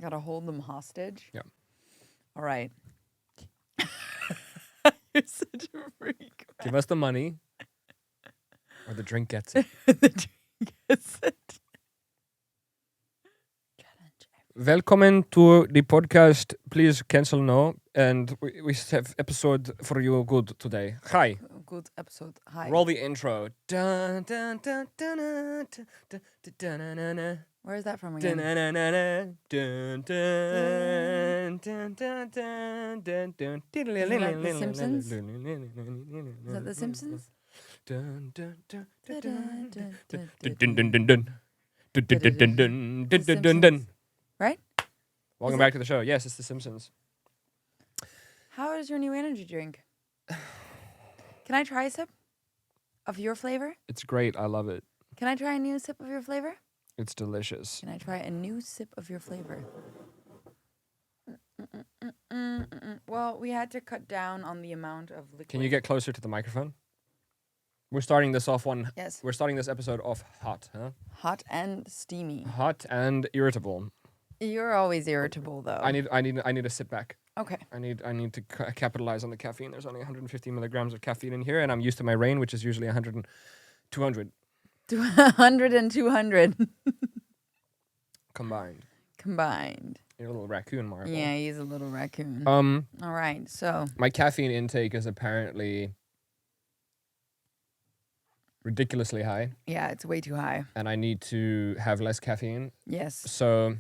Gotta hold them hostage? Yeah. All right. You're such a freak. Give us the money, or the drink gets it. The drink gets it. Velkommen to the podcast. Please cancel now. And we have episode for you good today. Hi. Good episode. Hi. Roll the intro. Dun, dun, dun, dun, dun, dun, dun, dun, dun, dun, dun. Where is that from Dun, again? dun, dun, dun, dun, dun, dun, dun, dun, dun. Isn't that The Simpsons? Is that The Simpsons? Dun, dun, dun, dun, Dun, dun, dun, dun, dun, dun, dun, dun, dun. Dun, dun, dun, dun, dun, dun, dun, dun, dun. Right? Welcome Is back to the show. Yes, it's The Simpsons. How is your new energy drink? Can I try a sip of your flavor? It's great. I love it. Can I try a new sip of your flavor? It's delicious. Can I try a new sip of your flavor? Well, we had to cut down on the amount of liquid. Can you get closer to the microphone? We're starting this off Yes. We're starting this episode off hot, huh? Hot and steamy. Hot and irritable. You're always irritable, though. I need to sit back. Okay. I need to capitalize on the caffeine. There's only 150 milligrams of caffeine in here, and I'm used to my rain, which is usually 100 and 200 100 and 200 combined. combined. You're a little raccoon, Marvel. Yeah, he's a little raccoon. All right, so my caffeine intake is apparently ridiculously high, yeah, it's way too high. and I need to have less caffeine. Yes. So,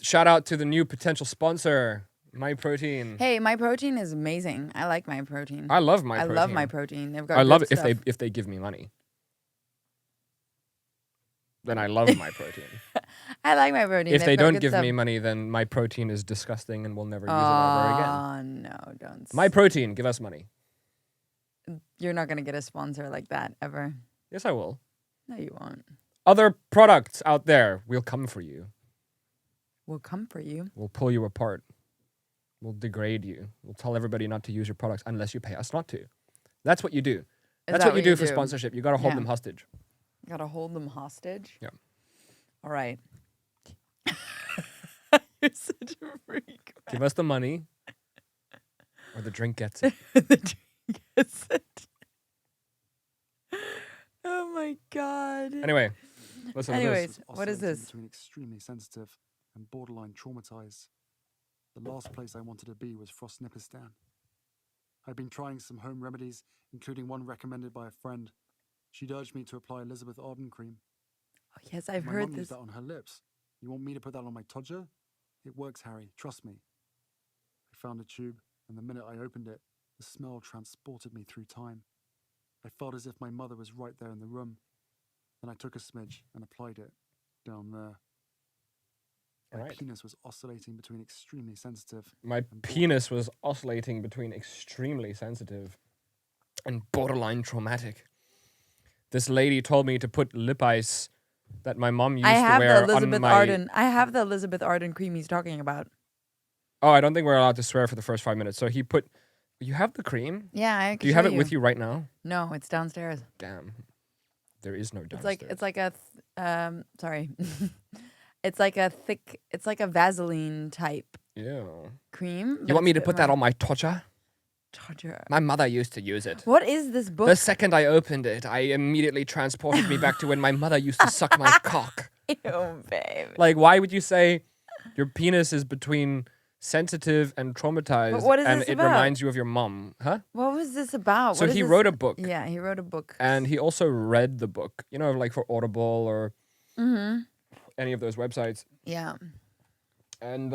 shout out to the new potential sponsor, My Protein. Hey, My Protein is amazing. I like My Protein. I love My I Protein. love My Protein. They've got I love good it stuff. if they give me money. Then I love My Protein. I like My Protein. If They've they got don't good give stuff. me money, then My Protein is disgusting and we'll never use it ever again. Oh, no, don't. My Protein, give us money. You're not going to get a sponsor like that ever. Yes, I will. No, you won't. Other products out there, we'll come for you. We'll come for you. We'll pull you apart. We'll degrade you. We'll tell everybody not to use your products unless you pay us not to. That's what you do. That's what you do for sponsorship. You got to hold Yeah. them hostage. Gotta hold them hostage? Yeah. All right. You're such a freak. Give us the money or the drink gets it. The drink gets it. Oh my god. Anyway, listen to Anyways, this. what is oscillating this? Between extremely sensitive and borderline traumatized. The last place I wanted to be was Frostnipistan. I'd been trying some home remedies, including one recommended by a friend. She'd urged me to apply Elizabeth Arden cream. Oh, yes, I've My heard mum this. used that on her lips. You want me to put that on my todger? It works, Harry. Trust me. I found a tube, and the minute I opened it, the smell transported me through time. I felt as if my mother was right there in the room. Then I took a smidge and applied it down there. My All right. penis was oscillating between extremely sensitive. My and penis was oscillating between extremely sensitive and borderline traumatic. This lady told me to put lip ice that my mom used I to have wear the Elizabeth on my... Arden. I have the Elizabeth Arden cream he's talking about. Oh, I don't think we're allowed to swear for the first 5 minutes. So he put... You have the cream? Yeah, I can Do you show have it with you right now? No, it's downstairs. Damn. There is no downstairs. It's like a sorry. It's like a thick, it's like a Vaseline type Yeah. cream. You want me to put that on my todger? Todger. My mother used to use it. What is this book? The second I opened it, I immediately transported me back to when my mother used to suck my cock. Ew, babe. Like, why would you say your penis is between sensitive and traumatized, But what is and this it about? reminds you of your mom? Huh? What was this about? So What is he this? wrote a book, Yeah, he wrote a book. and he also read the book. You know, like for Audible or any of those websites. Yeah. And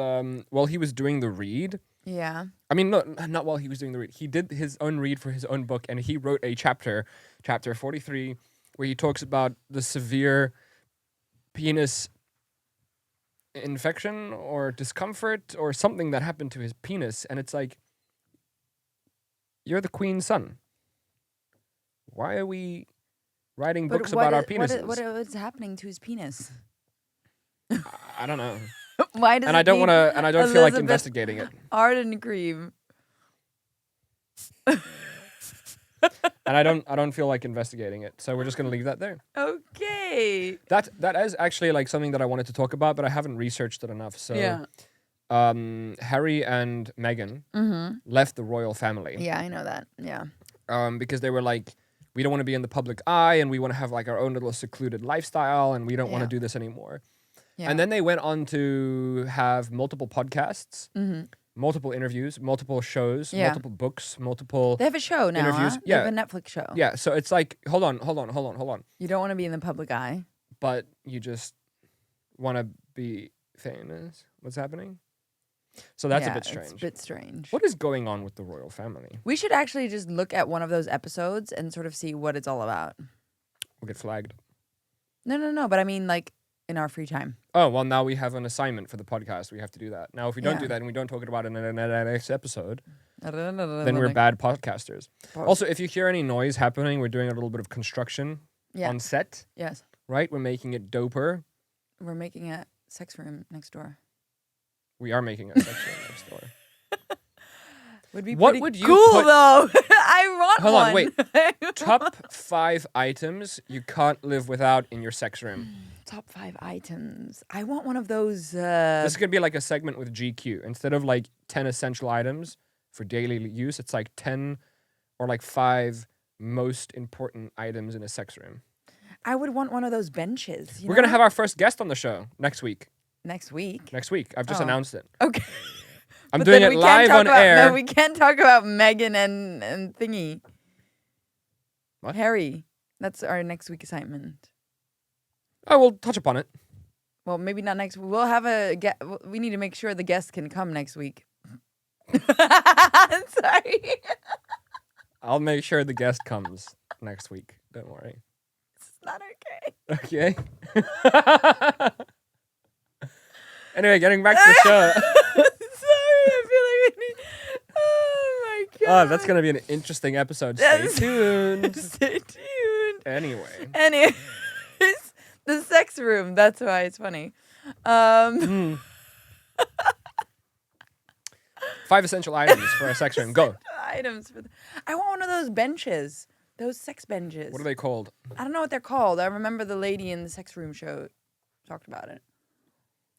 while he was doing the read, Yeah. I mean, not while he was doing the read. He did his own read for his own book, and he wrote a chapter 43, where he talks about the severe penis infection or discomfort or something that happened to his penis. And it's like, you're the queen's son. Why are we writing books about our penises? What is happening to his penis? I don't know. Why does And it I don't need want to, and I don't feel like Elizabeth investigating it. Arden cream? And I don't feel like investigating it. So we're just gonna leave that there. Okay. That is actually like something that I wanted to talk about, but I haven't researched it enough. So Yeah. Harry and Meghan left the royal family. Yeah, I know that. Yeah. Because they were like, we don't want to be in the public eye, and we want to have like our own little secluded lifestyle, and we don't want to do this anymore. Yeah. And then they went on to have multiple podcasts, multiple interviews, multiple shows, multiple books, multiple They have a show now. interviews. Huh? Yeah. They have a Netflix show. Yeah, so it's like, hold on. You don't want to be in the public eye. But you just want to be famous. What's happening? So that's a bit strange. It's a bit strange. What is going on with the royal family? We should actually just look at one of those episodes and sort of see what it's all about. We'll get flagged. No. But I mean, like, in our free time. Oh, well, now we have an assignment for the podcast. We have to do that. Now, if we don't do that and we don't talk about it in the next episode, then we're bad podcasters. Also, if you hear any noise happening, we're doing a little bit of construction on set. Yes. Right? We're making it doper. We're making a sex room next door. We are making a sex room next door. Would be What pretty would you cool, put- though. I want Hold one. on, wait. Top 5 items you can't live without in your sex room. Top 5 items. I want one of those. This is going to be like a segment with GQ. Instead of like 10 essential items for daily use, it's like 10 or like 5 most important items in a sex room. I would want one of those benches. We're going to have our first guest on the show next week. Next week. Next week. I've just announced it. Okay. I'm But doing then it we can't live talk on about, air. No, we can't talk about Meghan and Thingy. What? Harry. That's our next week assignment. Oh, we'll touch upon it. Well, maybe not next week. We'll have we need to make sure the guest can come next week. Sorry. I'll make sure the guest comes next week. Don't worry. It's not okay. Okay. Anyway, getting back to the show. Sorry, I feel like we need. Oh my god. Oh, that's going to be an interesting episode. Stay Yes. tuned. Stay tuned. Anyway. Anyways, the sex room. That's why it's funny. 5 essential items for a sex room. Go. Items for. I want one of those benches. Those sex benches. What are they called? I don't know what they're called. I remember the lady in the sex room show talked about it.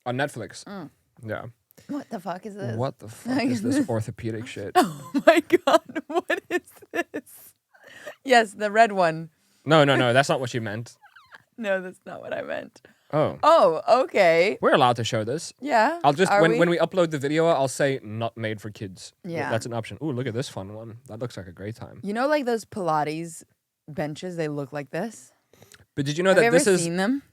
On Netflix. Yeah. What the fuck is this? What the fuck is this orthopedic shit? Oh my god, what is this? Yes, the red one. No. That's not what you meant. No, that's not what I meant. Oh. Oh, okay. We're allowed to show this. Yeah. I'll just Are when we upload the video, I'll say not made for kids. Yeah. That's an option. Ooh, look at this fun one. That looks like a great time. You know, like those Pilates benches, they look like this. But did you know Have that you ever this is seen them?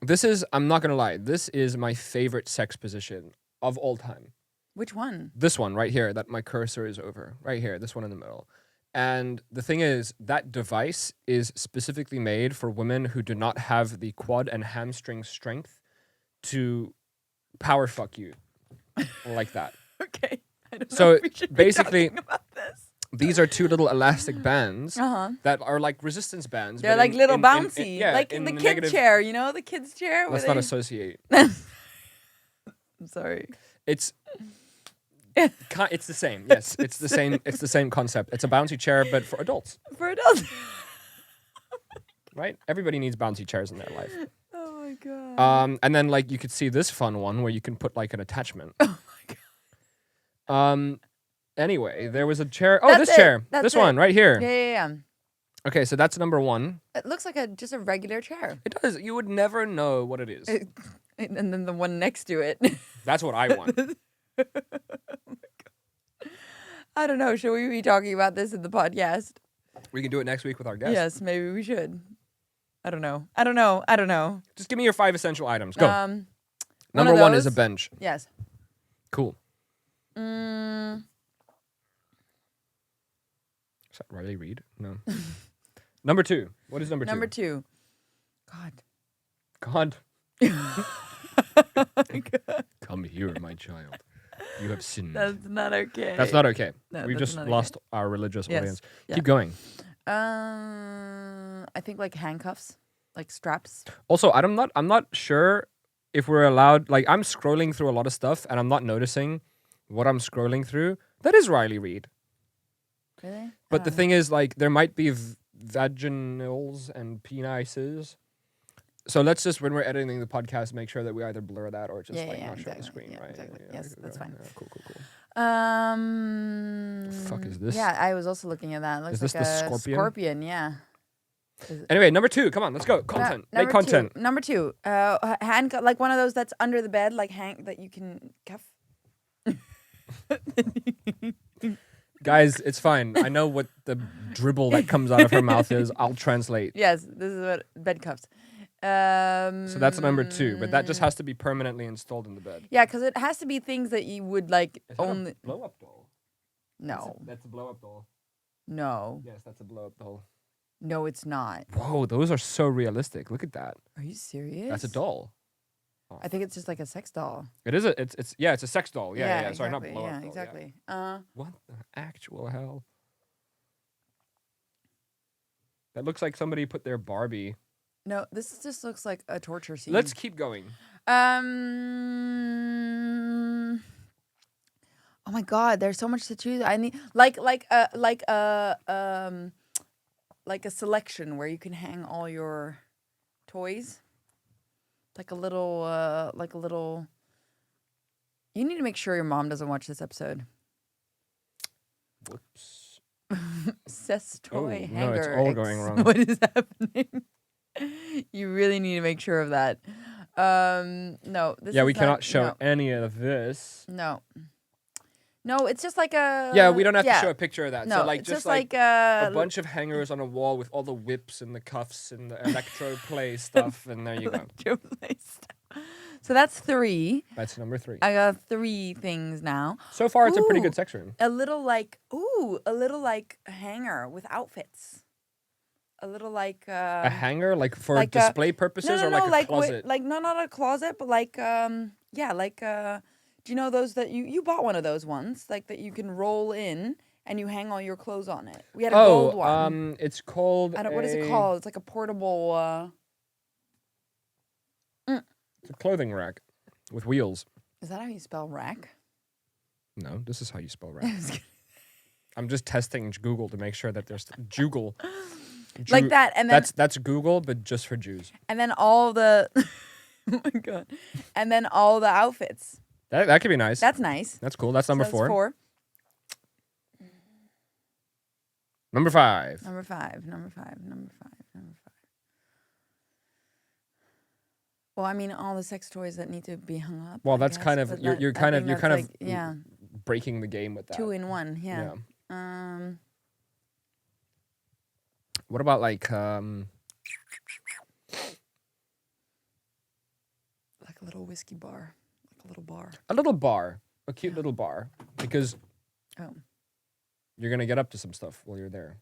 I'm not gonna lie, this is my favorite sex position of all time. Which one? This one right here that my cursor is over. Right here, this one in the middle. And the thing is, that device is specifically made for women who do not have the quad and hamstring strength to power fuck you like that. Okay. I don't know So if we should basically, be talking about this. these are 2 little elastic bands Uh-huh. that are like resistance bands. They're but like in- little in- bouncy. yeah, like in the a kid negative- chair, you know, the kid's chair. Let's not associate. I'm sorry. It's the same. Yes, it's the same. It's the same concept. It's a bouncy chair, but for adults, For adults. right? Everybody needs bouncy chairs in their life. Oh my god. And then like you could see this fun one where you can put like an attachment. Oh my god. Anyway, there was a chair. Oh, That's this it. chair. That's This it. one right here. Yeah. Okay, so that's number 1. It looks like just a regular chair. It does. You would never know what it is. And then the one next to it. That's what I want. I don't know. Should we be talking about this in the podcast? We can do it next week with our guest. Yes, maybe we should. I don't know. Just give me your 5 essential items. Go. One Number of 1 is a those. bench. Yes. Cool. Mm, Is that Riley Reid? No. Number 2. What is number 2? number 2. God. God. God. Come here, my child. You have sinned. That's not okay. That's not okay. No, We've that's just not okay. lost our religious Yes. audience. Yeah. Keep going. I think like handcuffs, like straps. Also, I'm not sure if we're allowed. Like, I'm scrolling through a lot of stuff, and I'm not noticing what I'm scrolling through. That is Riley Reid. Really? But the thing is, like, there might be vaginals and penises. So let's just, when we're editing the podcast, make sure that we either blur that or just not show exactly. the screen, Yeah, right? exactly. Yes, that's fine. Yeah, cool. The fuck is this? Yeah, I was also looking at that. It looks Is this like the a scorpion? Yeah. Anyway, number 2. Come on, let's go. Content. Make content. Number 2. Hand like one of those that's under the bed, like hang that you can cuff. Guys, it's fine. I know what the dribble that comes out of her mouth is. I'll translate. Yes, this is what bed cuffs. So that's number 2, but that just has to be permanently installed in the bed. Yeah, because it has to be things that you would like Is that only. a blow-up doll? No, That's a blow-up doll. no, Yes, that's a blow-up doll. no, it's not. Whoa, those are so realistic. Look at that. Are you serious? That's a doll. I think it's just like a sex doll. It is a. It's a sex doll. Yeah. Exactly. Sorry, not blow-up Yeah, doll. Yeah. exactly. What the actual hell? That looks like somebody put their Barbie. No, this just looks like a torture scene. Let's keep going. Oh my God, there's so much to choose. I need like a selection where you can hang all your toys. Like a little. You need to make sure your mom doesn't watch this episode. Whoops. Cess toy no, hanger. it's all going wrong. What is happening? You really need to make sure of that. No. This Yeah, is we not- cannot show no. any of this. No. No, it's just like a. Yeah, we don't have to show a picture of that. No, So like it's just like a bunch of hangers on a wall with all the whips and the cuffs and the electro play stuff, and there you go. electroplay stuff. So that's 3. That's number 3. I got 3 things now. So far, it's a pretty Ooh. good sex room. A little like hanger with outfits. A little like A hanger, like for like a- display purposes, or like a closet. not a closet, but like do you know those that you bought one of those ones, like that you can roll in and you hang all your clothes on it. We had a gold one. It's called. What is it called? It's like a portable. It's a clothing rack with wheels. Is that how you spell rack? No, this is how you spell rack. I'm just testing Google to make sure that there's Jugal. Like that, and then that's Google, but just for Jews. and then all the oh my God, and then all the outfits. That could be nice. That's nice. That's cool. That's number So 4. 4. Number 5. Number 5. Well, I mean, all the sex toys that need to be hung up. Well, I that's guess, kind of but you're I kind of think you're that's kind of like, yeah, breaking the game with that. 2 in 1. Yeah. What about like Like a little whiskey bar, like a little bar. a little bar, a cute little bar, because Oh, you're gonna get up to some stuff while you're there.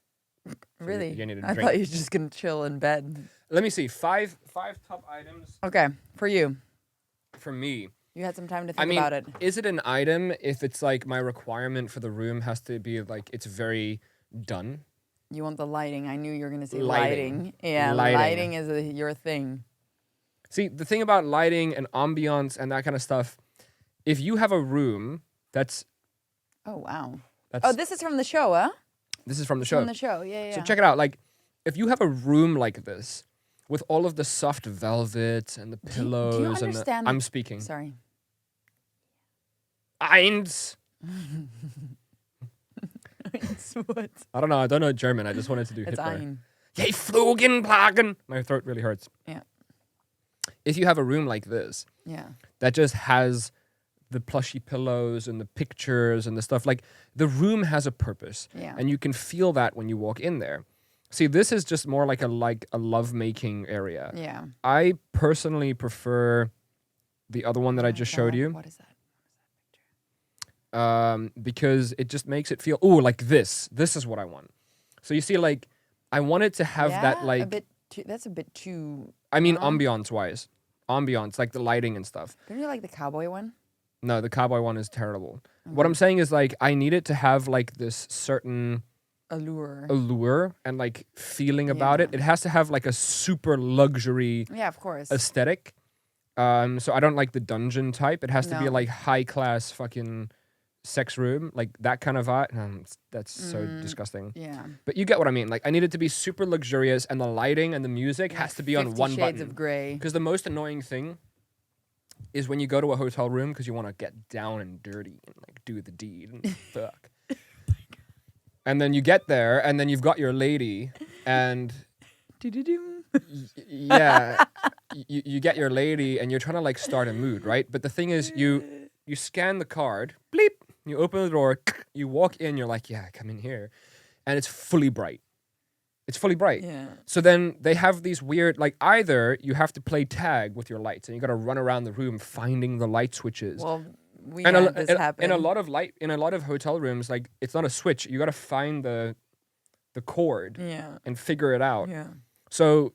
really? you need a I drink. thought you were just gonna chill in bed. Let me see. 5 top items Okay, for you, for me. you had some time to think I mean, about it. is it an item if it's like my requirement for the room has to be like it's very done? You want the lighting? I knew you were gonna say Lighting. lighting. Yeah, Lighting. lighting is your thing. See, the thing about lighting and ambiance and that kind of stuff, if you have a room that's Oh wow. that's Oh, this is from the show, huh? this is from the show. From the show, yeah. So check it out. Like, if you have a room like this with all of the soft velvet and the Do you pillows and understand? I'm speaking. Sorry. Eins. It's what? I don't know. I don't know German. I just wanted to do It's Hitler. ein. Je Flogenplagen. My throat really hurts. Yeah. If you have a room like this Yeah. that just has the plushy pillows and the pictures and the stuff, like the room has a purpose. Yeah. And you can feel that when you walk in there. See, this is just more like a lovemaking area. Yeah. I personally prefer the other one that I just showed you. What is that? Because it just makes it feel like this. This is what I want. So you see, like, I wanted to have that a like bit too, that's a bit too. I mean, Uh-huh. ambiance wise, like the lighting and stuff. Don't you like the cowboy one? No, the cowboy one is terrible. What I'm saying is like I need it to have like this certain allure and like feeling about Yeah. it. It has to have like a super luxury Yeah, of course. aesthetic. So I don't like the dungeon type. It has to be No. like high class fucking sex room, like that kind of vibe. That's so disgusting. Yeah. But you get what I mean. Like I need it to be super luxurious, and the lighting and the music has to be on 50 one Shades button. of Grey. Because the most annoying thing is when you go to a hotel room because you want to get down and dirty and like do the deed and fuck. And then you get there, and then you've got your lady, and yeah, you get your lady, and you're trying to like start a mood, right? But the thing is, you scan the card, bleep, you open the door, you walk in, you're like, yeah, come in here, and it's fully bright. It's fully bright. Yeah. So then they have these weird, like either you have to play tag with your lights, and you got to run around the room finding the light switches. Well, we And had this happen. in a lot of hotel rooms, like it's not a switch. You got to find the cord Yeah. and figure it out. Yeah. So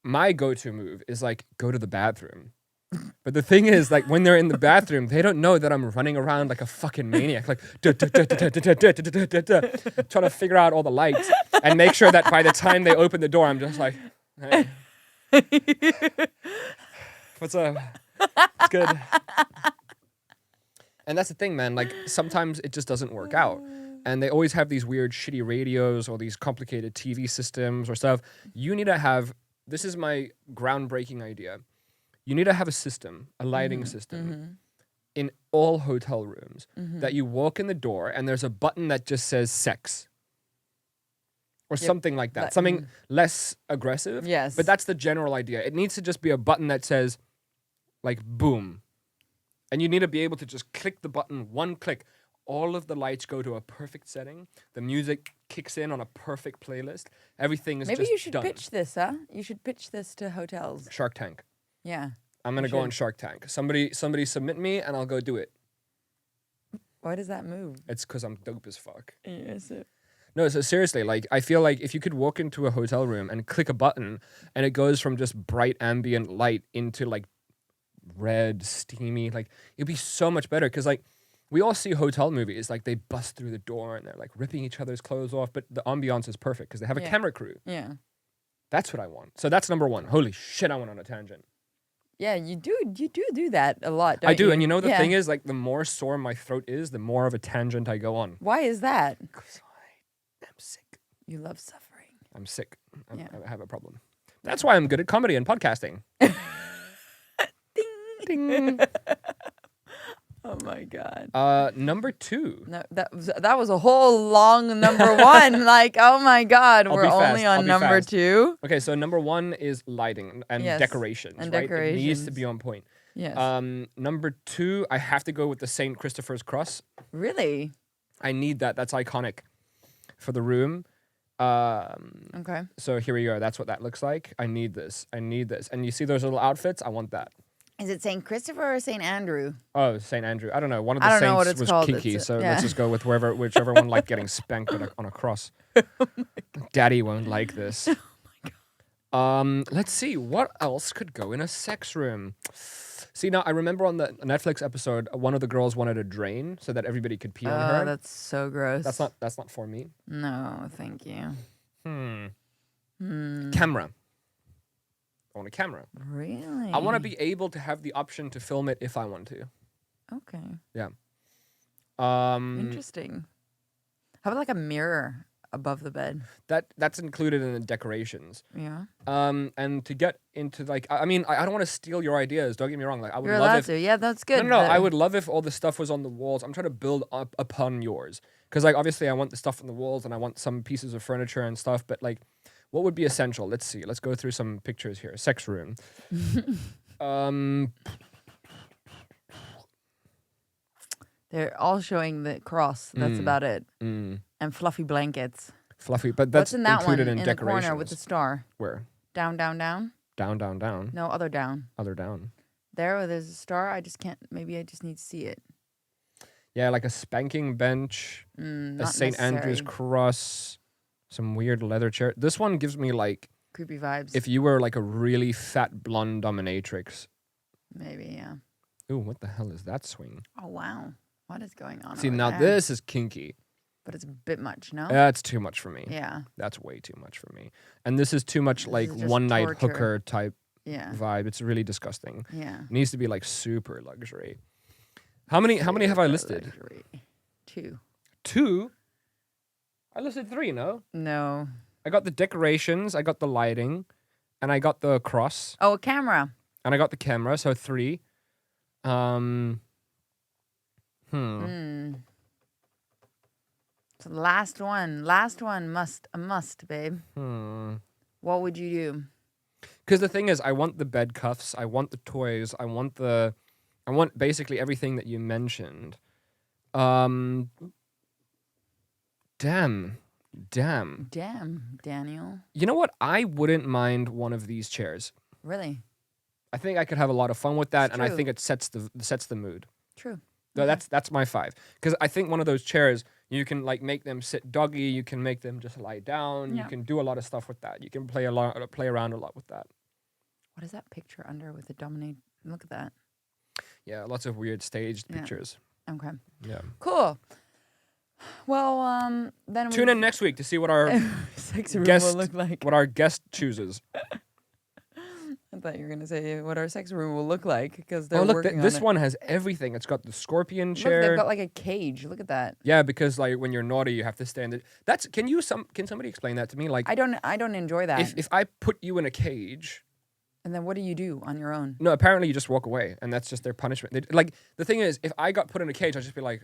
my go-to move is like go to the bathroom. But the thing is, like when they're in the bathroom, they don't know that I'm running around like a fucking maniac, like trying to figure out all the lights and make sure that by the time they open the door, I'm just like, hey, what's up? It's good. And that's the thing, man. Like sometimes it just doesn't work out. And they always have these weird shitty radios or these complicated TV systems or stuff. You need to have, this is my groundbreaking idea. You need to have a system, a lighting system in all hotel rooms that you walk in the door and there's a button that just says sex. Or something like that. Something less aggressive. Yes. But that's the general idea. It needs to just be a button that says like boom. And you need to be able to just click the button, one click. All of the lights go to a perfect setting. The music kicks in on a perfect playlist. Everything is Maybe just you should done. pitch this, huh? You should pitch this to hotels. Shark Tank. Yeah. I'm gonna go on Shark Tank. Somebody submit me and I'll go do it. Why does that move? It's because I'm dope as fuck. Yes. No, so seriously, like I feel like if you could walk into a hotel room and click a button and it goes from just bright ambient light into like red, steamy, like it'd be so much better. Because like we all see hotel movies, like they bust through the door and they're like ripping each other's clothes off, but the ambiance is perfect because they have a camera crew. Yeah. That's what I want. So that's number one. Holy shit, I went on a tangent. Yeah, you do that a lot, don't you? I do, and you know the thing is, like the more sore my throat is, the more of a tangent I go on. Why is that? Because I am sick. You love suffering. I'm sick. I have a problem. That's why I'm good at comedy and podcasting. Ding. Ding. Oh my god. Number two. No, that was a whole long number one. Like, oh my god, I'll we're be only fast. on I'll be number fast. 2. Okay, so number one is lighting and Yes, decorations, and right? It needs to decorations. be on point. Yes. Number two, I have to go with the St. Christopher's cross. Really? I need that. That's iconic for the room. Okay. So here we go. That's what that looks like. I need this. And you see those little outfits? I want that. Is it St. Christopher or St. Andrew? Oh, St. Andrew. I don't know. One of the I don't know what saints it's was called. kinky, It's, so yeah. let's just go with whichever one liked getting spanked on a cross. Daddy won't like this. Let's see. What else could go in a sex room? See, now I remember on the Netflix episode, one of the girls wanted a drain so that everybody could pee on her. That's so gross. That's not for me. No, thank you. Camera. I want a camera. Really? I want to be able to have the option to film it if I want to. Okay. Yeah. Interesting. How about like a mirror above the bed? That's included in the decorations. Yeah. And to get into like, I mean, I don't want to steal your ideas. Don't get me wrong. Like, I would You're love allowed if to. Yeah, that's good. no, I would love if all the stuff was on the walls. I'm trying to build up upon yours because like obviously I want the stuff on the walls and I want some pieces of furniture and stuff. But like, what would be essential? Let's see. Let's go through some pictures here. Sex room. They're all showing the cross. That's about it. Mm. And fluffy blankets. Fluffy, but that's What's in that one? included in the decorations. corner with the star. Where? Down, down, down. Down, down, down. No, other down. Other down. There, where there's a star. I just can't. Maybe I just need to see it. Yeah, like a spanking bench, a Not St. Andrew's necessary. cross, some weird leather chair. This one gives me like Creepy vibes. if you were like a really fat blonde dominatrix. Maybe, yeah. Ooh, what the hell is that swing? Oh wow, what is going on? See, over now there? this is kinky. But it's a bit much, no? That's too much for me. Yeah, That's way too much for me. And this is too much This like is just one night torture. hooker type yeah, vibe. It's really disgusting. yeah. It needs to be like super luxury. How many have I listed? Luxury. 2. 2? I listed 3, no? No. I got the decorations, I got the lighting, and I got the cross, Oh, a camera. and I got the camera, so 3. So the last one. Last one. A must, babe. What would you do? Because the thing is, I want the bed cuffs, I want the toys, I want basically everything that you mentioned. Damn, Daniel. You know what? I wouldn't mind one of these chairs. Really? I think I could have a lot of fun with that, It's and I true. think it sets the mood. True. So that's my 5. Because I think one of those chairs, you can like make them sit doggy, you can make them just lie down, you Yeah. can do a lot of stuff with that. You can play around a lot with that. What is that picture under with the dominate? Look at that. Yeah, lots of weird staged Yeah. pictures. Okay. Yeah. Cool. Well, then Tune in next week to see what our sex room guest will look like. what our guest chooses. I thought you were gonna say what our sex room will look like because they're Oh look, working on this it. one has everything. It's got the scorpion Look, chair. they've got like a cage. Look at that. Yeah, because like when you're naughty, you have to stand it. Can somebody explain that to me? Like I don't enjoy that. if I put you in a cage, And then what do you do on your own? no, apparently you just walk away, and that's just their punishment. Like the thing is, if I got put in a cage, I'd just be like,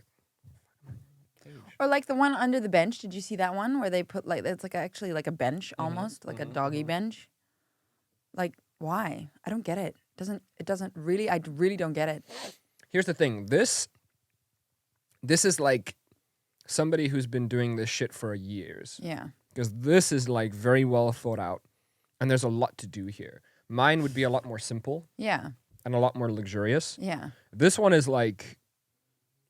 Or like the one under the bench. Did you see that one where they put like it's like actually like a bench almost like a doggy bench? Like why? I don't get it. It doesn't really. I really don't get it. here's the thing. This is like somebody who's been doing this shit for years. Yeah. Because this is like very well thought out, and there's a lot to do here. Mine would be a lot more simple Yeah. and a lot more luxurious. Yeah. This one is like,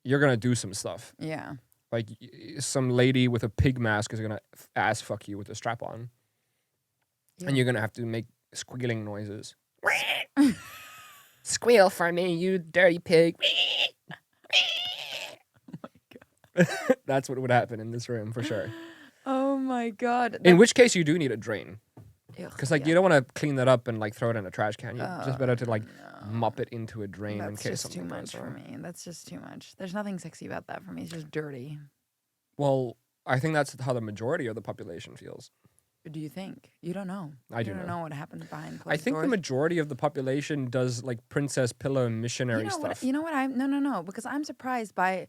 you're gonna do some stuff. Yeah. Like some lady with a pig mask is gonna ass fuck you with a strap on, Yeah. and you're gonna have to make squealing noises. Squeal for me, you dirty pig. That's what would happen in this room for sure. Oh my god. In which case, you do need a drain. Because like yeah. you don't want to clean that up and like throw it in a trash can. You just better to like mop it into a drain in That's case just something too much goes for wrong. me. That's just too much. There's nothing sexy about that for me. It's just dirty. Well, I think that's how the majority of the population feels. Do you think? You don't know. I do You don't know. know what happens behind closed I think doors. the majority of the population does like princess pillow missionary you know stuff. You know what? No. Because I'm surprised by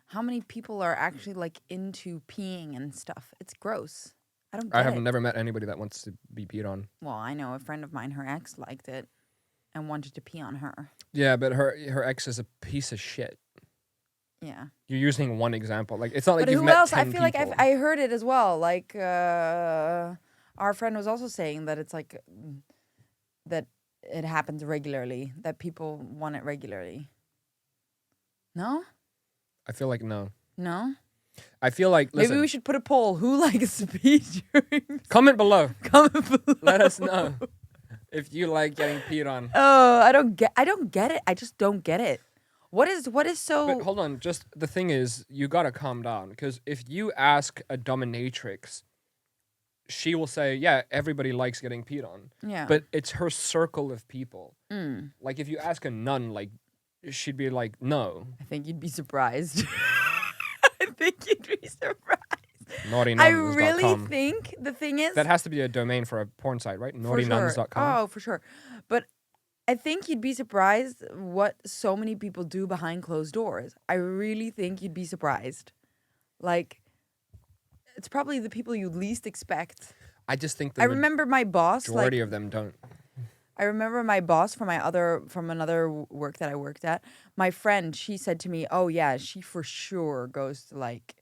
how many people are actually like into peeing and stuff. It's gross. I don't get I have it. never met anybody that wants to be peed on. Well, I know a friend of mine. Her ex liked it and wanted to pee on her. Yeah, but her ex is a piece of shit. Yeah. You're using one example. Like it's not like But you've who met else? 10 I feel like people. I heard it as well. Like our friend was also saying that it's like that it happens regularly. That people want it regularly. No. I feel like no. No. I feel like listen. Maybe we should put a poll. Who likes to pee during? Comment below. Comment below. Let us know if you like getting peed on. Oh, I don't get it. I just don't get it. What is so? But hold on, just the thing is, you gotta calm down because if you ask a dominatrix, she will say, "Yeah, everybody likes getting peed on," Yeah. but it's her circle of people. Mm. Like if you ask a nun, like she'd be like, "No." I think you'd be surprised. I think you'd be surprised. Naughtynuns.com. I really think the thing is that has to be a domain for a porn site, right? Naughtynuns.com. Oh, for sure. But I think you'd be surprised what so many people do behind closed doors. I really think you'd be surprised. Like, it's probably the people you least expect. I just think the I remember my boss. majority of them don't. I remember my boss from another work that I worked at. My friend, she said to me, "Oh yeah, she for sure goes to like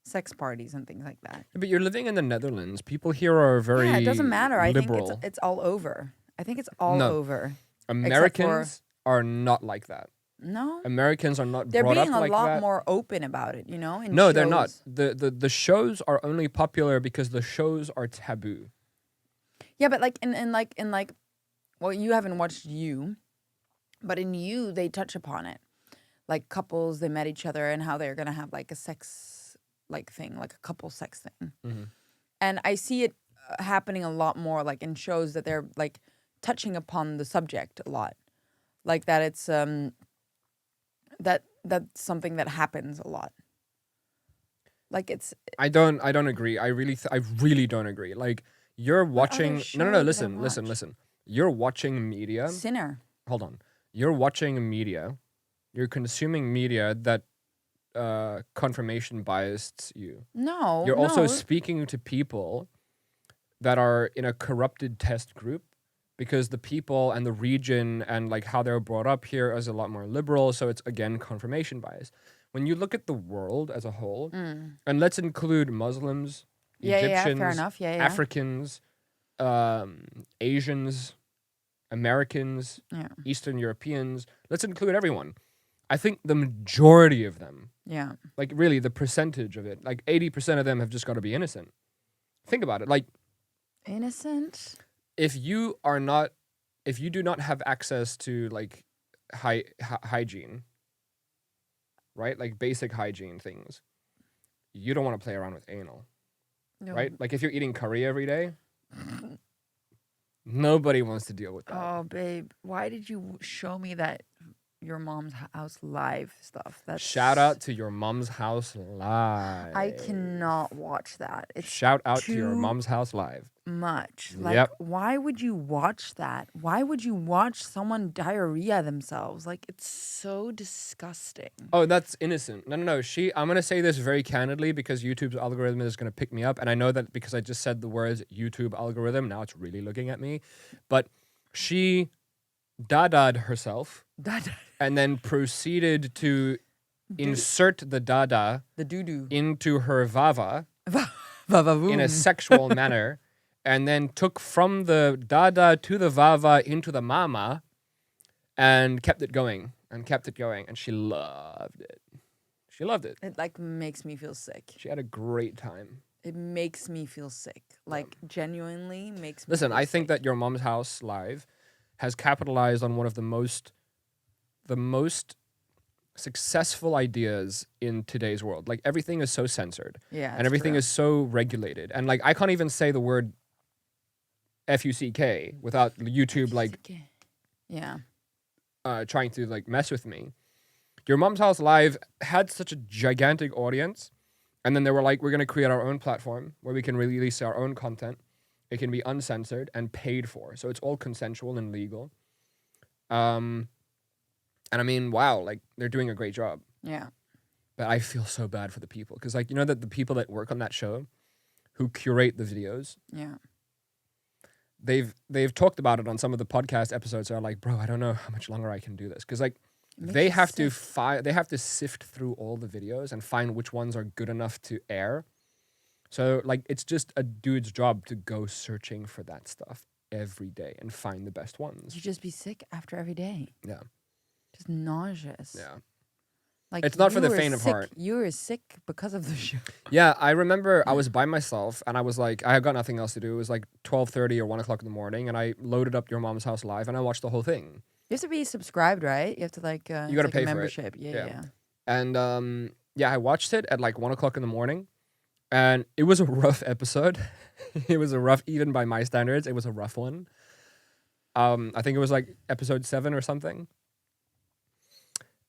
sex parties and things like that." But you're living in the Netherlands. People here are very Yeah, it doesn't matter. I liberal. think it's all over. I think it's all No. over. Americans are not like that. No, Americans are not they're brought being up a like lot that. more open about it. You know, in No, they're not. shows. The shows are only popular because the shows are taboo. Yeah, but like in like, well, you haven't watched You, but in You they touch upon it, like couples they met each other and how they're gonna have like a sex like thing, like a couple sex thing, and I see it happening a lot more like in shows that they're like touching upon the subject a lot, like that it's that's something that happens a lot. Like it's I don't agree. I really don't agree. Like you're what other watching. show No, did I listen, watch? listen. You're watching media. Sinner. Hold on. You're watching media. You're consuming media that confirmation biased you. No, You're also no. speaking to people that are in a corrupted test group because the people and the region and like how they're brought up here is a lot more liberal. So it's again confirmation bias. When you look at the world as a whole, and let's include Muslims, Yeah, Egyptians, fair enough. Yeah, Africans, Asians, Americans, yeah, Eastern Europeans, let's include everyone. I think the majority of them, yeah. like really the percentage of it, like 80% of them have just got to be innocent. Think about it. Like Innocent. if you do not have access to like hygiene, right? Like basic hygiene things, you don't want to play around with anal, No. right? Like if you're eating curry every day, nobody wants to deal with that. Oh, babe, why did you show me that your mom's house live stuff? That's Shout out to your mom's house live. I cannot watch that. It's Shout out to your too mom's house live. much. Like, Yep. why would you watch that? Why would you watch someone diarrhea themselves? Like, it's so disgusting. Oh, that's innocent. No. I'm gonna say this very candidly because YouTube's algorithm is gonna pick me up, and I know that because I just said the words YouTube algorithm. Now it's really looking at me, but she dada'd herself That and then proceeded to insert the dada the doo-doo. into her vava Vavavoom. in a sexual manner, and then took from the dada to the vava into the mama, and kept it going and kept it going, and she loved it. She loved it. It like makes me feel sick. She had a great time. It makes me feel sick. Like genuinely makes me Listen, feel I think sick. that Your Mom's House Live has capitalized on one of the most successful ideas in today's world. Like everything is so censored, Yeah, and everything is so regulated, and like I can't even say the word fuck without YouTube like yeah. trying to like mess with me. Your Mom's House Live had such a gigantic audience, and then they were like, we're going to create our own platform where we can release our own content. It can be uncensored and paid for, so it's all consensual and legal. And I mean, wow, like they're doing a great job. Yeah. But I feel so bad for the people because, like, you know that the people that work on that show, who curate the videos, Yeah. they've talked about it on some of the podcast episodes. They're like, bro, I don't know how much longer I can do this because like makes they you have to sick. they have to sift through all the videos and find which ones are good enough to air. So like it's just a dude's job to go searching for that stuff every day and find the best ones. You just be sick after every day. Yeah. Just nauseous. Yeah. Like It's not for you the were faint of sick- heart. You were sick because of the show. Yeah, I remember I was by myself and I was like, I got nothing else to do. It was like 12:30 or 1 o'clock in the morning, and I loaded up Your Mom's House Live and I watched the whole thing. You have to be subscribed, right? You have to like. You it's gotta like pay a for it. membership. Yeah, Yeah. yeah. And yeah, I watched it at like 1 o'clock in the morning, and it was a rough episode. It was a rough, even by my standards, it was a rough one. I think it was like episode 7 or something.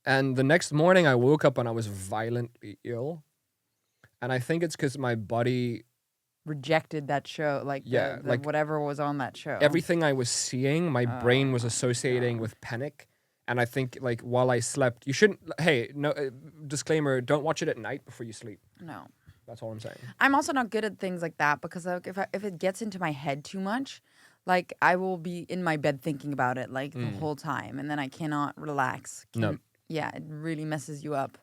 And the next morning I woke up and I was violently ill. And I think it's because my body, Rejected that show, like Yeah, the like, whatever was on that show. everything I was seeing, my brain was my associating God. with panic. And I think like while I slept, you shouldn't, hey, no, disclaimer, don't watch it at night before you sleep. No. That's all I'm saying. I'm also not good at things like that because like if it gets into my head too much, like I will be in my bed thinking about it like the whole time, and then I cannot relax. No. Yeah, it really messes you up.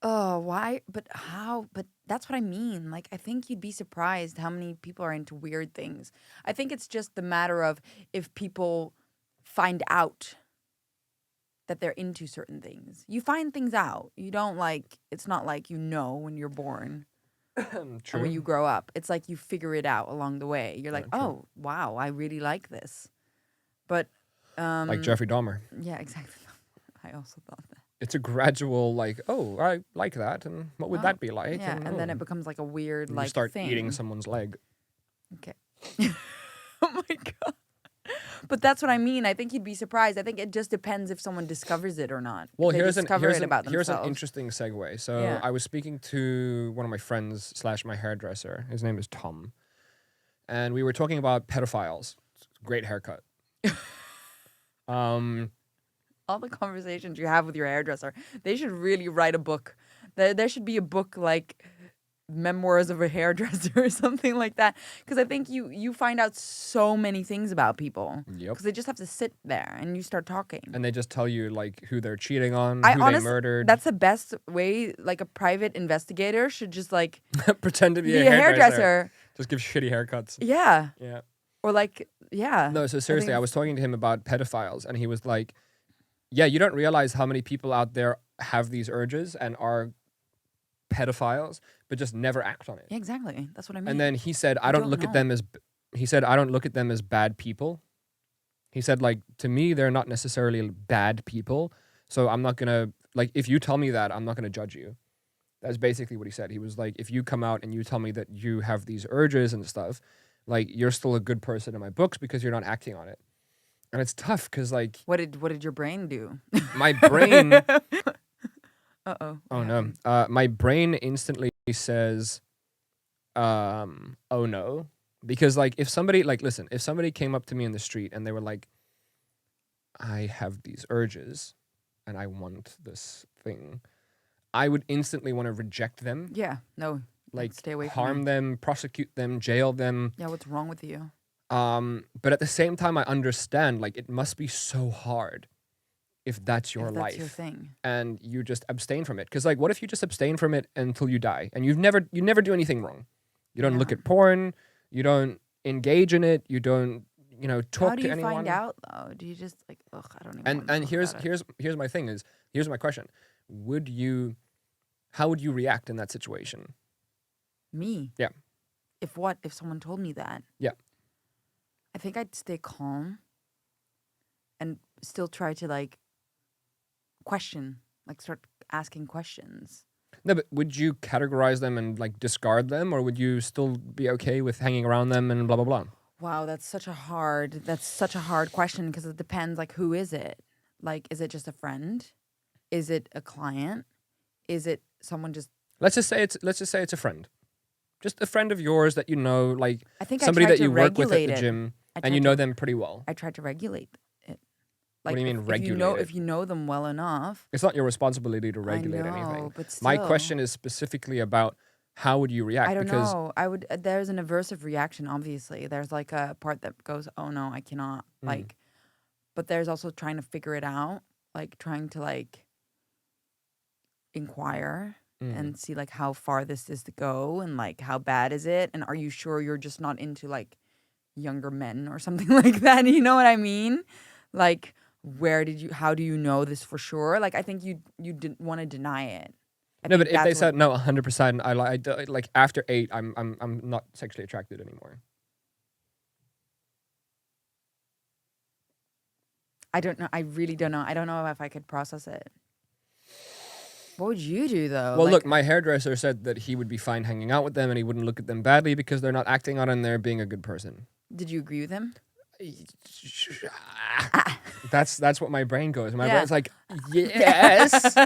Oh, why? But how? But that's what I mean. Like, I think you'd be surprised how many people are into weird things. I think it's just the matter of if people find out that they're into certain things. You find things out. You don't like, it's not like you know when you're born or True. when you grow up. It's like you figure it out along the way. You're like, true. oh, wow, I really like this. But, Like Jeffrey Dahmer. yeah, exactly. I also thought that. It's a gradual like, oh, I like that, and what would Oh, that be like? Yeah, and then oh. it becomes like a weird And like you start thing. eating someone's leg. Okay. Oh my God. But that's what I mean. I think you'd be surprised. I think it just depends if someone discovers it or not. Well, If they discover it about here's an themselves. interesting segue. So Yeah. I was speaking to one of my friends / my hairdresser. His name is Tom, and we were talking about pedophiles. Great haircut. All the conversations you have with your hairdresser, they should really write a book. There should be a book like Memoirs of a Hairdresser or something like that. Because I think you find out so many things about people. Yep. Because they just have to sit there and you start talking. And they just tell you like who they're cheating on, I who they honestly, murdered. that's the best way. Like a private investigator should just like Pretend to be be a a hairdresser. hairdresser. Just give shitty haircuts. Yeah. Yeah. Or like, yeah. No, so seriously, I was talking to him about pedophiles, and he was like, yeah, you don't realize how many people out there have these urges and are pedophiles, but just never act on it. Yeah, exactly. That's what I mean. And then he said, I You don't don't look at know. them as, he said, I don't look at them as bad people. He said, like, to me, they're not necessarily bad people. So I'm not going to, like, if you tell me that, I'm not going to judge you. That's basically what he said. He was like, if you come out and you tell me that you have these urges and stuff, like, you're still a good person in my books because you're not acting on it. And it's tough because, like, what did your brain do? my brain, Uh-oh. oh no, my brain instantly says, oh no. Because, like, if somebody, like, listen, if somebody came up to me in the street and they were like, I have these urges and I want this thing, I would instantly want to reject them, Yeah. No. like, stay away from harm them, prosecute them, jail them. Yeah, what's wrong with you? But at the same time, I understand, like, it must be so hard if that's your If life. that's your thing. And you just abstain from it. Because, like, what if you just abstain from it until you die and you never do anything wrong? You don't look Yeah. at porn. You don't engage in it. You don't, talk How do to you anyone. find out though? Do you just like, ugh, I don't even. And wanna talk about it. here's my thing is, here's my question. How would you react in that situation? Me. Yeah. If what? If someone told me that? Yeah. I think I'd stay calm and still try to like question, like start asking questions. No, but would you categorize them and, like, discard them, or would you still be okay with hanging around them and blah blah blah? Wow, that's such a hard question because it depends. Like, who is it? Like, is it just a friend? Is it a client? Is it someone just? Let's just say it's a friend, just a friend of yours that you know, like I think somebody I tried that you to work with at regulate the it. gym, I and tried you to- know them pretty well. I tried to regulate it. What do you mean if regulate it? If you know them well enough. It's not your responsibility to regulate I know, anything. but My still. question is specifically about how would you react? I don't because know. I would. There's an aversive reaction. Obviously, there's like a part that goes, "Oh no, I cannot." Like, but there's also trying to figure it out, like trying to like inquire and see like how far this is to go and like how bad is it, and are you sure you're just not into like younger men or something like that? You know what I mean? Like, how do you know this for sure? Like, I think you didn't want to deny it. I no, think but if they that's said no, 100%, like after 8, I'm not sexually attracted anymore. I don't know. I really don't know. I don't know if I could process it. What would you do though? Well, Like, look, my hairdresser said that he would be fine hanging out with them and he wouldn't look at them badly because they're not acting on it and they're being a good person. did you agree with him? That's what my brain goes. My Yeah. brain's like, yes,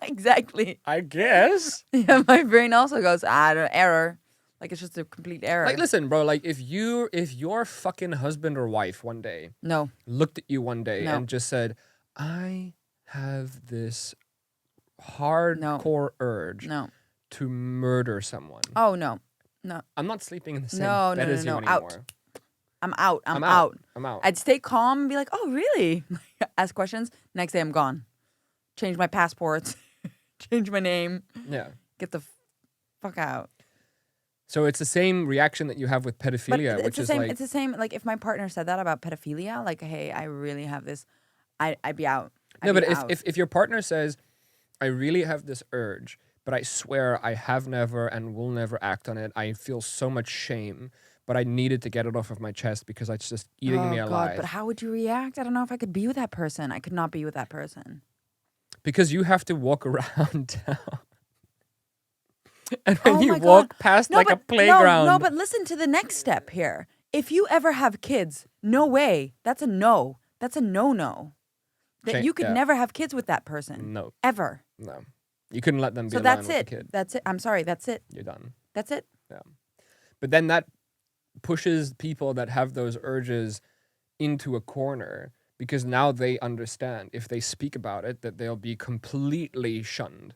Exactly. I guess. Yeah, my brain also goes, error. Like it's just a complete error. Like, listen, bro. Like, if your fucking husband or wife one day No. looked at you one day No. and just said, "I have this hardcore urge No. to murder someone," Oh no. No. I'm not sleeping in the same No, bed no, as no, you no. Out. anymore. I'm out. I'm out. out. I'm out. I'd stay calm and be like, oh really? Ask questions. Next day I'm gone. Change my passports. Change my name. Yeah. Get the fuck out. So it's the same reaction that you have with pedophilia, But which is same. like, It's the same. Like if my partner said that about pedophilia, like, hey, I really have this, I'd be out. no, I'd but be out. if your partner says, "I really have this urge, but I swear I have never and will never act on it. I feel so much shame, but I needed to get it off of my chest because it's just eating me alive." But how would you react? I don't know if I could be with that person. I could not be with that person. Because you have to walk around town. And when Oh you my walk God. past No, like a but playground. No, but listen to the next step here. If you ever have kids, No way. That's a no. That's a no. That you could Yeah. never have kids with that person. No. Ever. No. You couldn't let them be So alone that's with the it. kid. That's it. I'm sorry. That's it. You're done. That's it. Yeah. But then that pushes people that have those urges into a corner because now they understand if they speak about it that they'll be completely shunned.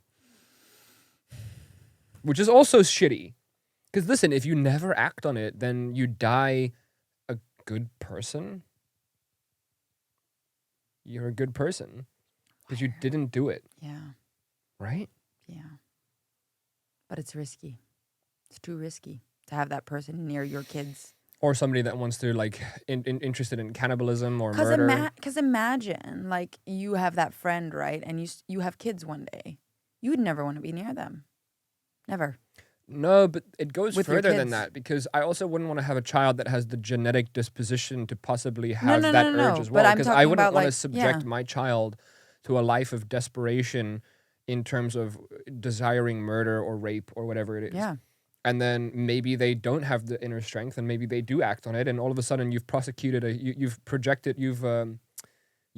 Which is also shitty. Because listen, if you never act on it, then you die a good person. You're a good person. Because you didn't do it. Yeah. Right? Yeah. But it's risky. It's too risky to have that person near your kids. Or somebody that wants to, like, interested in cannibalism or murder. Because imagine, like, you have that friend, right? And you have kids one day. You would never want to be near them. Never. No, but it goes With your further than kids. that because I also wouldn't want to have a child that has the genetic disposition to possibly No, have no, that no, no, urge no. as But well. I'm Because I talking wouldn't about, want to like, subject yeah. my child to a life of desperation in terms of desiring murder or rape or whatever it is. Yeah. And then maybe they don't have the inner strength and maybe they do act on it and all of a sudden you've prosecuted, you've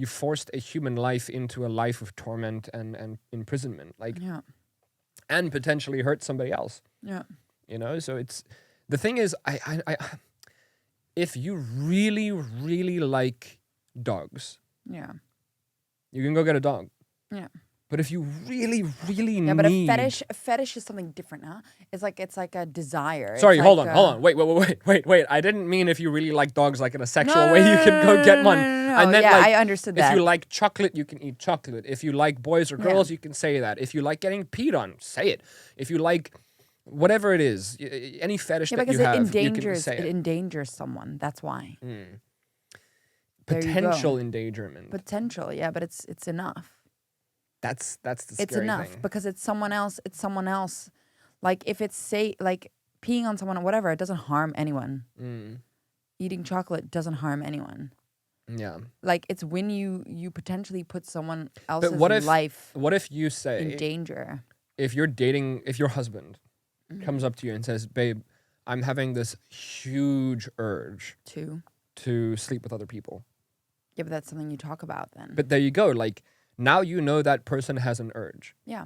forced a human life into a life of torment and imprisonment. Like, Yeah. and potentially hurt somebody else. Yeah. You know, so it's the thing is, I if you really, really like dogs, Yeah. you can go get a dog. Yeah. But if you really, really Yeah, need, but a fetish is something different, huh? It's like a desire. sorry, It's hold like, on, wait. I didn't mean if you really like dogs, like in a sexual way, you can go no, get no, one. no, no, no. I meant Yeah, like, I understood if that. you like chocolate, you can eat chocolate. If you like boys or girls, you can say that. If you like getting peed on, say it. If you like whatever it is, any fetish Yeah, that because you have, you can say it it. endangers someone. That's why. There you Potential go. endangerment. Potential, yeah, but it's enough. That's the scary It's enough thing. because it's someone else. It's someone else. Like if it's like peeing on someone or whatever, it doesn't harm anyone. Eating chocolate doesn't harm anyone. Yeah. Like it's when you potentially put someone But else's life what if you say in danger. if your husband comes up to you and says, "Babe, I'm having this huge urge to sleep with other people." Yeah, but that's something you talk about then. But there you go. Like now you know that person has an urge. Yeah.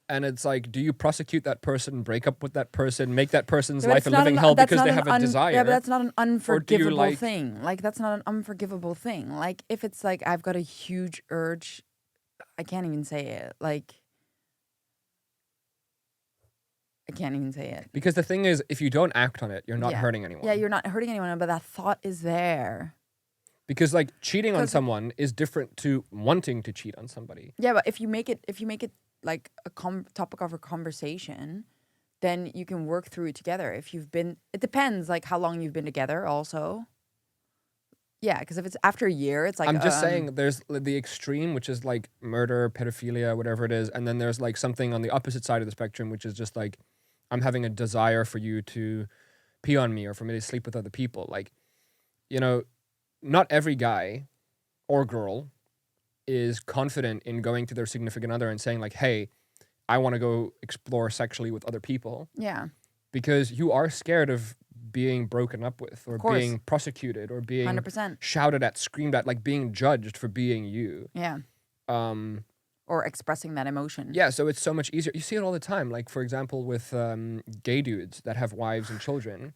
And it's like, do you prosecute that person, break up with that person, make that person's Yeah, but life a it's not living an- hell that's because not they an have a desire? Yeah, but that's not an unforgivable like- thing. Like that's not an unforgivable thing. Like if it's like I've got a huge urge, I can't even say it. Like I can't even say it. Because the thing is, if you don't act on it, you're not hurting anyone. Yeah, you're not hurting anyone, but that thought is there. Because like cheating on 'Cause- someone is different to wanting to cheat on somebody. Yeah, but if you make it like a topic of a conversation, then you can work through it together. It depends like how long you've been together also. Yeah, because if it's after a year, it's like I'm just saying there's the extreme, which is like murder, pedophilia, whatever it is. And then there's like something on the opposite side of the spectrum, which is just like, I'm having a desire for you to pee on me or for me to sleep with other people. Like, you know, not every guy or girl is confident in going to their significant other and saying like, hey, I want to go explore sexually with other people. Yeah. Because you are scared of being broken up with or being prosecuted or being 100%. shouted at, screamed at, like being judged for being you. Yeah. Or expressing that emotion. Yeah, so it's so much easier. You see it all the time. Like, for example, with gay dudes that have wives and children.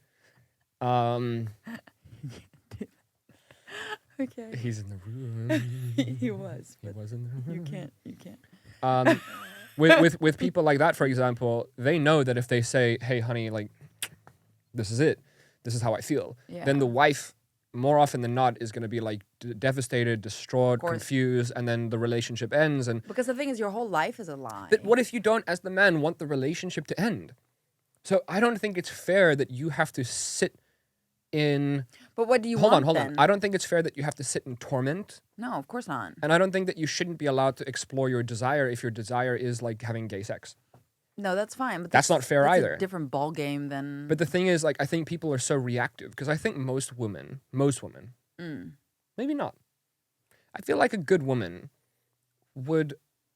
Okay. He's in the room. He was. He was in the room. You can't. With people like that, for example, they know that if they say, hey, honey, like, this is it. This is how I feel. Yeah. Then the wife, more often than not, is going to be like devastated, distraught, confused, and then the relationship ends. And Because the thing is, your whole life is a lie. but what if you don't, as the man, want the relationship to end? So I don't think it's fair that you have to sit in... But what do you hold want on. then? I don't think it's fair that you have to sit in torment. No, of course not. And I don't think that you shouldn't be allowed to explore your desire if your desire is like having gay sex. No, that's fine. But That's not fair that's either. A different ball game than. But the thing is, like, I think people are so reactive because I think most women, maybe not. I feel like a good woman would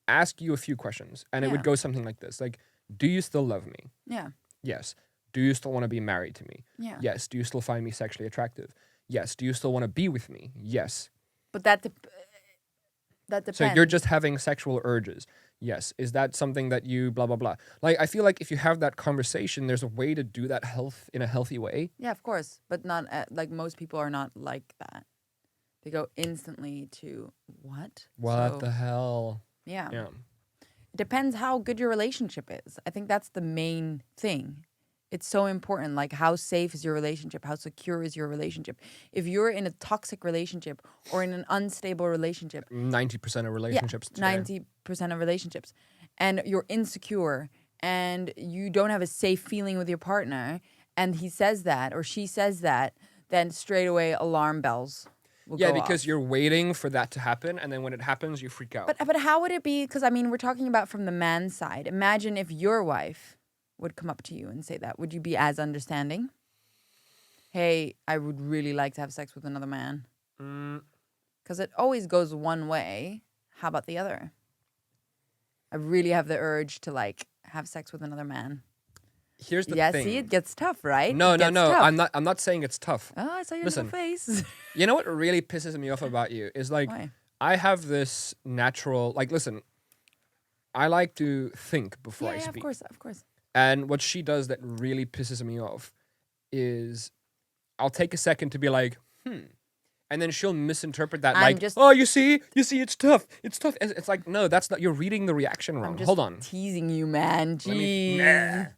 ask you a few questions and it would go something like this. Like, do you still love me? Yeah. Yes. Do you still want to be married to me? Yeah. Yes. Do you still find me sexually attractive? Yes. Do you still want to be with me? Yes. But that depends. So you're just having sexual urges. Yes. Is that something that you blah, blah, blah? Like, I feel like if you have that conversation, there's a way to do that in a healthy way. Yeah, of course. But not like most people are not like that. They go instantly to what? What the hell? Yeah. Yeah. It depends how good your relationship is. I think that's the main thing. It's so important. Like, how safe is your relationship? How secure is your relationship? If you're in a toxic relationship or in an unstable relationship, 90% of relationships today. 90% of relationships, and you're insecure and you don't have a safe feeling with your partner, and he says that or she says that, then straight away alarm bells will Yeah, go because off. you're waiting for that to happen, and then when it happens, you freak out. But how would it be? Because I mean, we're talking about from the man's side. Imagine if your wife would come up to you and say that. Would you be as understanding? Hey, I would really like to have sex with another man. Because it always goes one way. How about the other? I really have the urge to like have sex with another man. Here's the Yeah, thing. see, it gets tough, right? No. It gets tough. I'm not saying it's tough. Oh, I saw your Listen. little face. You know what really pisses me off about you is like Why? I have this natural like listen. I like to think before I Yeah, speak. of course. And what she does that really pisses me off is I'll take a second to be like, and then she'll misinterpret that I'm like, just- oh, you see, it's tough. It's tough. And it's like, no, that's not. You're reading the reaction wrong. I'm just Hold on. teasing you, man. Let me- Jeez.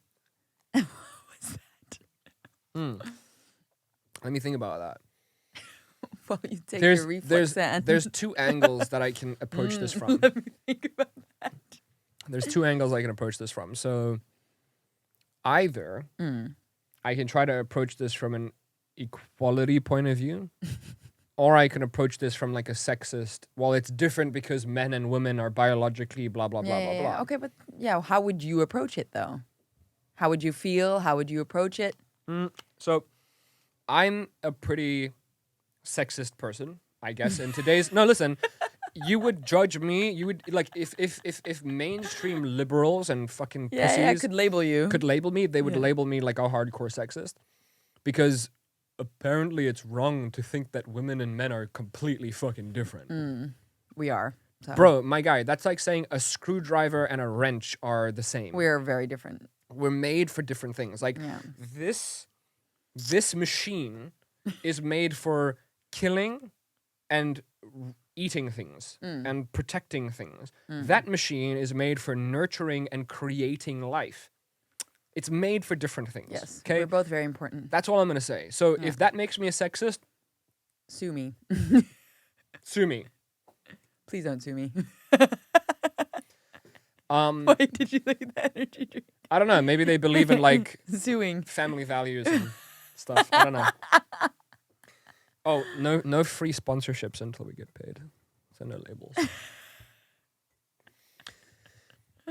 Let me think about that. Well, you take There's your reflex hand. there's two angles that I can approach this from. Let me think about that. There's two angles I can approach this from. So either I can try to approach this from an equality point of view, or I can approach this from like a sexist, well, it's different because men and women are biologically blah, blah, blah, blah, blah. Okay, but yeah, how would you approach it though? How would you feel? How would you approach it? So I'm a pretty sexist person, I guess, in today's... No, listen, you would judge me. You would, like, if mainstream liberals and fucking pussies Yeah, I could label you. could label me, they would label me like a hardcore sexist. Because apparently it's wrong to think that women and men are completely fucking different. We are. So. Bro, my guy, that's like saying a screwdriver and a wrench are the same. We're very different. We're made for different things. Like, this machine is made for killing and eating things and protecting things. That machine is made for nurturing and creating life. It's made for different things. Yes. Okay. We're both very important. That's all I'm gonna say. So if that makes me a sexist, Sue me. sue me. Please don't sue me. Why did you like that energy drink? I don't know. Maybe they believe in like Suing. family values and stuff. I don't know. Oh, no free sponsorships until we get paid. So no labels.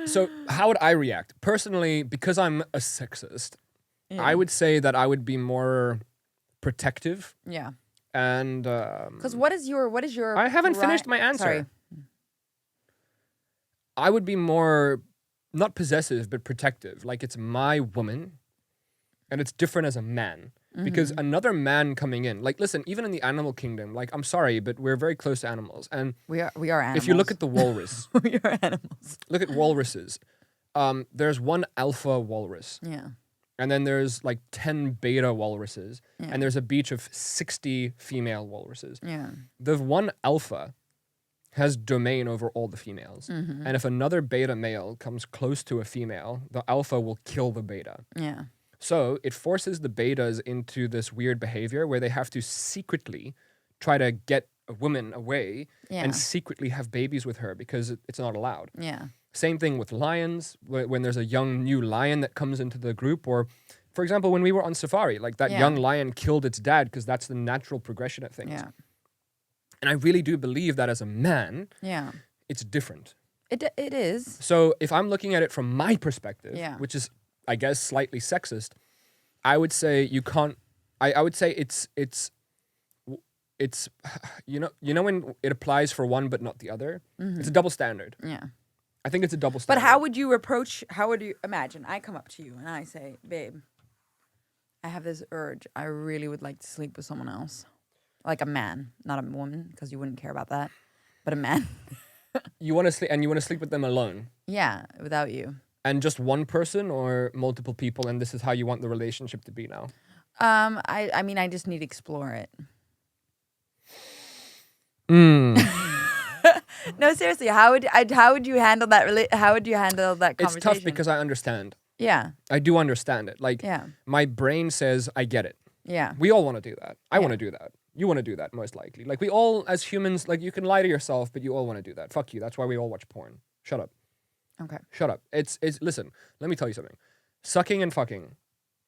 So how would I react? Personally, because I'm a sexist, I would say that I would be more protective Yeah. and Because what is your? I haven't finished my answer. Sorry. I would be more not possessive but protective. Like it's my woman and it's different as a man. Because another man coming in, like listen, even in the animal kingdom, like I'm sorry, but we're very close to animals. And We are animals. if you look at the walrus, we are animals. look at walruses. There's one alpha walrus. Yeah. And then there's like 10 beta walruses. And there's a beach of 60 female walruses. Yeah. The one alpha has domain over all the females. And if another beta male comes close to a female, the alpha will kill the beta. Yeah. So it forces the betas into this weird behavior where they have to secretly try to get a woman away and secretly have babies with her because it's not allowed. Yeah. Same thing with lions, when there's a young new lion that comes into the group. Or, for example, when we were on safari, like that young lion killed its dad because that's the natural progression of things. Yeah. And I really do believe that as a man, Yeah. it's different. It is. So if I'm looking at it from my perspective, which is, I guess, slightly sexist, I would say you can't. I would say it's you know when it applies for one but not the other. It's a double standard. Yeah. I think it's a double But standard. how would you approach? How would you imagine? I come up to you and I say, "Babe, I have this urge. I really would like to sleep with someone else." Like a man, not a woman, because you wouldn't care about that, but a man. You want to sleep, and you want to sleep with them alone, Yeah, without you. and just one person or multiple people, and this is how you want the relationship to be now. I mean, I just need to explore it. No, seriously, how would you handle that? How would you handle that It's conversation? tough because I understand. Yeah, I do understand it. Like, yeah, my brain says, I get it. yeah, We all want to do that. I Yeah. want to do that. You want to do that, most likely. Like, we all, as humans, like, you can lie to yourself, but you all want to do that. Fuck you. That's why we all watch porn. Shut up. okay. Shut up. It's listen, let me tell you something. Sucking and fucking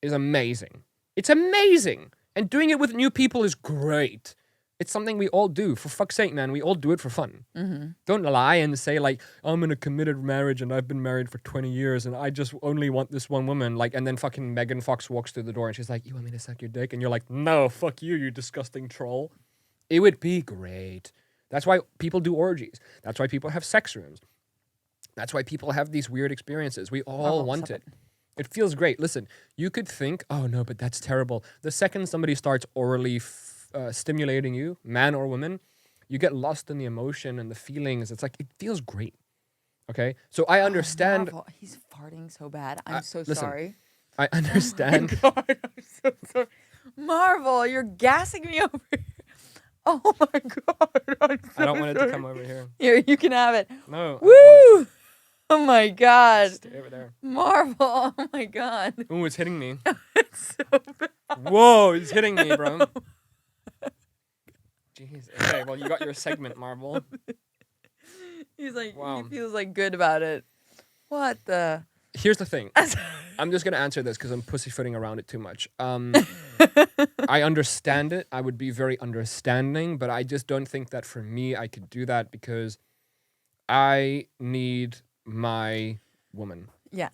is amazing. It's amazing. And doing it with new people is great. It's something we all do. For fuck's sake, man, we all do it for fun. Mm-hmm. Don't lie and say, like, I'm in a committed marriage and I've been married for 20 years and I just only want this one woman. Like, and then fucking Megan Fox walks through the door and she's like, you want me to suck your dick? And you're like, no, fuck you, you disgusting troll. It would be great. That's why people do orgies. That's why people have sex rooms. That's why people have these weird experiences. We all want stop it. It feels great. Listen, you could think, oh no, but that's terrible. The second somebody starts orally stimulating you, man or woman, you get lost in the emotion and the feelings. It's like, it feels great. Okay? So I understand. Marvel, he's farting so bad. I'm so listen, sorry. I understand. God, I'm so sorry. Marvel, you're gassing me over here. Oh my God. I'm so I don't want it to sorry. come over here. Here, you can have it. No. I don't want Woo! Oh my God. it. Stay over there. Marvel, oh my God. Ooh, it's hitting me. It's so bad. Whoa, it's hitting me, bro. Jeez. Okay, well, you got your segment, Marvel. He's like, Wow. he feels like good about it. What the? Here's the thing. I'm just going to answer this because I'm pussyfooting around it too much. I understand it. I would be very understanding, but I just don't think that for me I could do that because I need my woman. Yes.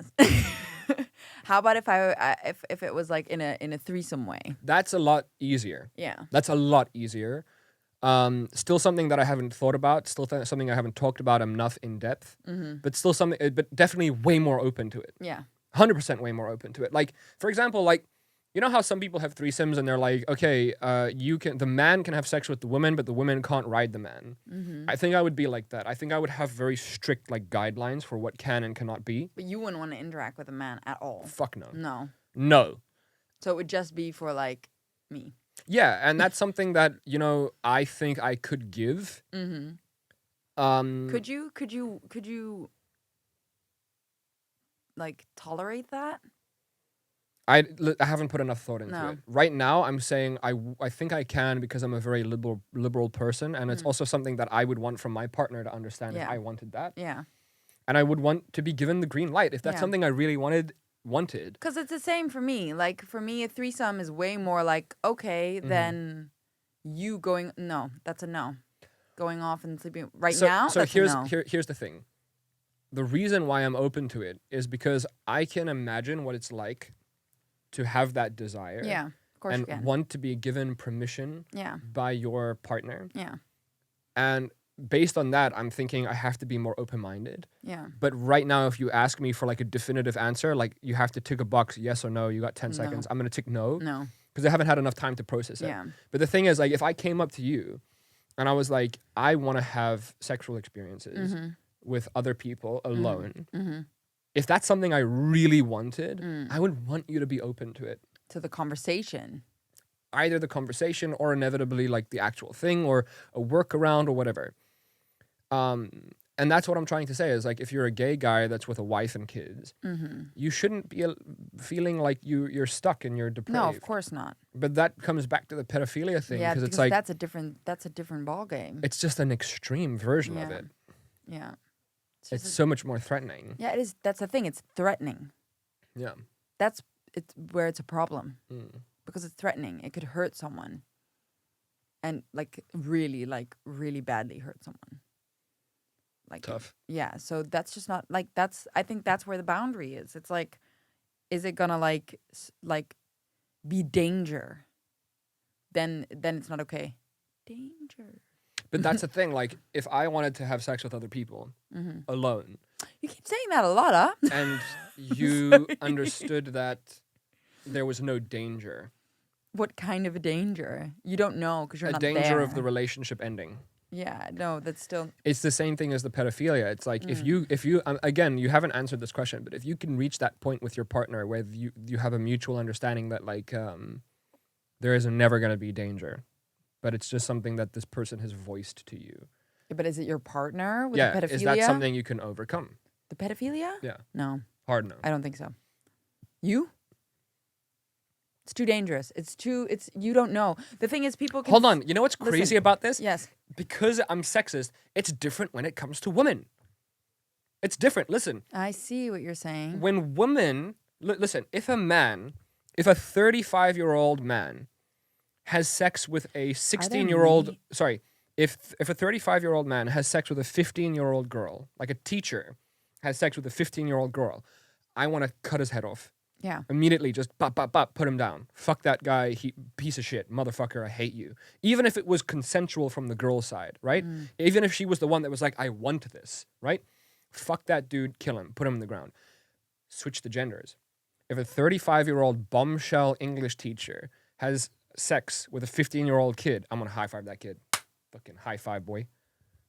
How about if if it was like in a threesome way? That's a lot easier. Yeah. That's a lot easier. Still something that I haven't thought about. Still something I haven't talked about enough in depth. Mm-hmm. But still something. But definitely way more open to it. Yeah. 100% way more open to it. Like, for example, like, you know how some people have threesomes and they're like, okay, the man can have sex with the woman, but the woman can't ride the man. Mm-hmm. I think I would be like that. I think I would have very strict like guidelines for what can and cannot be. But you wouldn't want to interact with a man at all. Fuck no. No. No. So it would just be for like me. Yeah, and that's something that, you know, I think I could give. Mm-hmm. Could you like tolerate that? I haven't put enough thought into No. it. Right now, I'm saying I think I can because I'm a very liberal person, and it's also something that I would want from my partner to understand if Yeah. I wanted that. Yeah. And I would want to be given the green light if that's Yeah. something I really wanted. Because it's the same for me. Like, for me, a threesome is way more like, okay, then you going, no, that's a no. Going off and sleeping now, So that's here's a no. here's the thing. The reason why I'm open to it is because I can imagine what it's like to have that desire. Yeah, of course and you can. want to be given permission Yeah, by your partner. yeah, And based on that, I'm thinking I have to be more open-minded. yeah. But right now, if you ask me for like a definitive answer, like you have to tick a box, yes or no, you got 10 No. seconds, I'm going to tick no No, because I haven't had enough time to process it. yeah, But the thing is, like, if I came up to you and I was like, I want to have sexual experiences with other people alone, if that's something I really wanted, I would want you to be open to it. to the conversation. Either the conversation or inevitably like the actual thing or a workaround or whatever. And that's what I'm trying to say is like if you're a gay guy that's with a wife and kids, you shouldn't be feeling like you're stuck and you're depraved. No, of course not. But that comes back to the pedophilia thing Yeah, because because it's like that's a different ball game. it's just an extreme version of Yeah. it. Yeah, It's just so much more threatening. yeah, it is. That's the thing. It's threatening. Yeah. It's where it's a problem Mm. because it's threatening. It could hurt someone, and like really badly hurt someone. Like Tough. Yeah, so that's just not like I think that's where the boundary is. It's like, is it gonna like be danger? Then it's not okay. Danger. But that's the thing. Like, if I wanted to have sex with other people alone, You keep saying that a lot, huh? and you understood that there was no danger, What kind of a danger? You don't know because you're A not danger there. of the relationship ending. Yeah, no, that's still. It's the same thing as the pedophilia. It's like if you again, you haven't answered this question, but if you can reach that point with your partner where you have a mutual understanding that like there is never going to be danger, but it's just something that this person has voiced to you. But is it your partner with Yeah, the pedophilia? is that something you can overcome? The pedophilia? Yeah. No, Hard no. I don't think so. You? It's too dangerous. You don't know. The thing is, people can. Hold on. You know what's crazy Listen. about this? Yes. Because I'm sexist, it's different when it comes to women. It's different. Listen, I see what you're saying. when women, listen, if a 35-year-old man has sex with a 16-year-old, many- sorry, if a 35-year-old man has sex with a 15-year-old girl, like a teacher has sex with a 15-year-old girl, I want to cut his head off. Yeah. Immediately just put him down. Fuck that guy, piece of shit, motherfucker, I hate you. Even if it was consensual from the girl's side, right? Even if she was the one that was like, I want this, right? Fuck that dude, kill him, put him in the ground. Switch the genders. If a 35-year-old bombshell English teacher has sex with a 15-year-old kid, I'm gonna high five that kid. Fucking high five, boy.